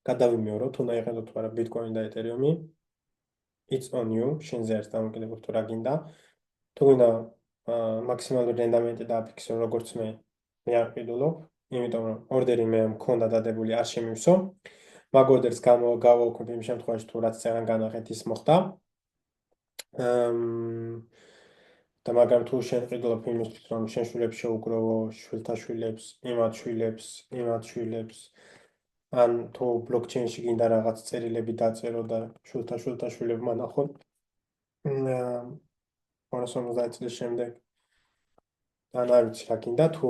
გადავიმეორო, თუ უნდა იყიდო თუ არა ბიტკოინი და ეთერიუმი. It's on you, შენზე არის დამოკიდებული თუ რა გინდა. თუ გინდა მაქსიმალური რენდამენტი დააფიქსო, როგორც მე არ ვყიდულობ, იმიტომ რომ ორდერი მე მქონდა დადებული, არ შემივსო. მაგ ორდერს გავაუქმებ იმ შემთხვევაში, თუ რაც წეგან განახეთ ის მოხდა. და მაგრამ თუ შენ ყიდულობ იმისთვის, რომ შენ შვილებს შეუგროვო, შვილთა შვილებს, იმათ შვილებს, ან თუ ბლოკჩეინში გინდა რაღაც წერილები დაწერო და შვილთა შვილებმა ნახონ 250 წლის შემდეგ ან არ ვიცი რა გინდა, თუ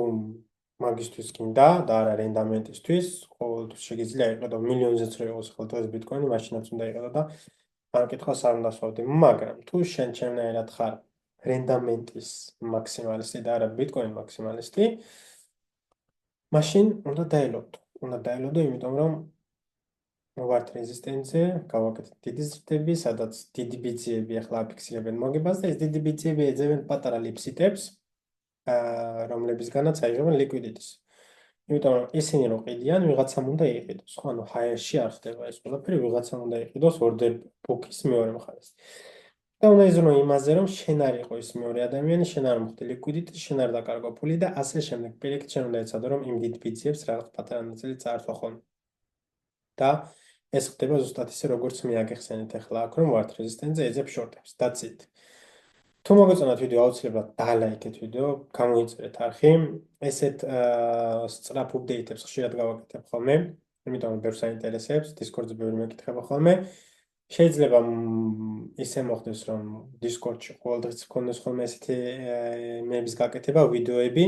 მაგისთვის გინდა და არა რენდამენტისთვის, ყოველთვის შეგიძლია იყიდო მილიონზეც რო იყოს ხოლმე ეს ბიტკოინი, მაშინაც უნდა იყიდო და ამ კითხვას არ უნდა სვავდი, მაგრამ თუ შენ ჩემნაირად ხარ რენდამენტის მაქსიმალისტი და არა ბიტკოინ მაქსიმალისტი, მაშინ უნდა დაელოდო, იმიტომ რომ ვართ რეზისტენცზე, გავაკეთეთ დიდი ზრდები, სადაც დიდი ბიძიები ახლა აფიქსირებენ მოგებას და ეს დიდი ბიძიები ეძებენ პატარა ლიფსიტებს, რომლებისგანაც აიღებენ ლიკვიდიტის. იმიტომ რომ ისინი რო ყიდიან, ვიღაცამ უნდა იყიდოს, ხო, ანუ ჰაერში არ ხდება ეს ყველაფერი, ვიღაცამ უნდა იყიდოს ორდერ ბუქის მეორე მხარეს. და უნდა იზრუნო იმაზე, რომ შენ არ იყო ის მეორე ადამიანი, შენ არ მოხდი ლიკვიდიტი, შენ არ დაკარგო ფული და ასე შემდეგ. პირიქით შენ უნდა ეცადო, რომ იმ დიდ ბიძიებს რაღაც პატარა ნაწილი წაართვა ხოლმე. და ეს ხდება ზუსტად ისე, როგორც მე აგეხსენეთ ახლა აქ, რომ ვართ რეზისტენცზე, ეძებ შორტებს. That's it. თუ მოგეწონათ ვიდეო, აუცილებლად დალაიქეთ ვიდეო, გამოიწერეთ არხი. ესეთ სწრაფ აპდეიტებს ხშირად გავაკეთებ ხოლმე, იმიტომ რომ ბევრს აინტერესებს, Discord-ზე ბევრი მეკითხება ხოლმე. შეიძლება ისე მოხდეს, რომ Discord-ში ყოველდღიაც გქონდეს ხოლმე ესეთი მეების გაკეთება, ვიდეოები.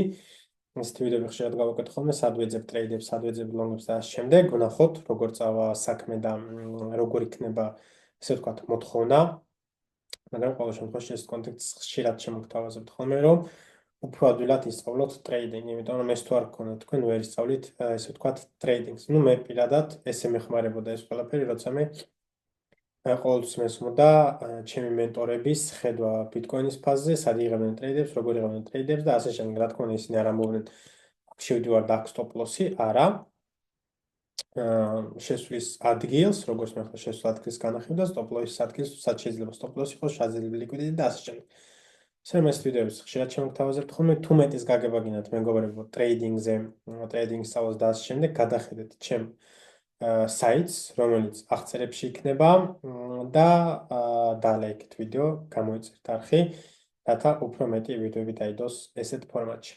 ესეთი ვიდეოები ხშირად გავაკეთე ხოლმე, სად ვეძებ ტრეიდებს, სად ვეძებ ლონგებს და ამ შემდეგ, ვნახოთ, როგორ წავა საქმე და როგორ იქნება, ესე ვთქვათ, მოთხოვნა. მაგრამ ყოველ შემთხვევაში ეს კონტექსტს ხშირად შემოგთავაზებთ ხოლმე, რომ უფრო ადვილად ისწავლოთ ტრეიდინგი, იმიტომ რომ ეს თუ არ გქონდათ თქვენ ვერ ისწავლით, ესე ვთქვათ, ტრეიდინგს. ნუ მე პირადად ესე მეხმარებოდა ეს ყველაფერი, როცა მე ყოველთვის მესმოდა ჩემი მენტორების ხედვა ბიტკოინის ფაზზე, სად იღებენ ტრეიდებს, როგორ იღებენ ტრეიდებს და ასე შემდეგ. რა თქმა უნდა, ისინი არ ამბობდნენ, შევდივარ და აქ სტოპ ლოსი, არა. შესვლის ადგილს, როგორც მე ახლა შესვლის ადგილს განახილავ და სტოპ ლოსის ადგილს, სად შეიძლება სტოპ ლოსი იყოს, შესაძლებელი ლიკვიდიტი და ასე შემდეგ. ისე რომ ეს ვიდეოებს ხშირად შემოგთავაზებთ ხოლმე, თუ მეტის გაგება გინდათ მეგობრებო ტრეიდინგზე, ტრეიდინგის სწავლას და ასე შემდეგ, გადახედეთ ჩემ საიტს, რომელიც აღწერებში იქნება და დალაიქეთ ვიდეო, გამოიწერეთ არხი, რათა უფრო მეტი ვიდეოები დაიდოს ესეთ ფორმატში.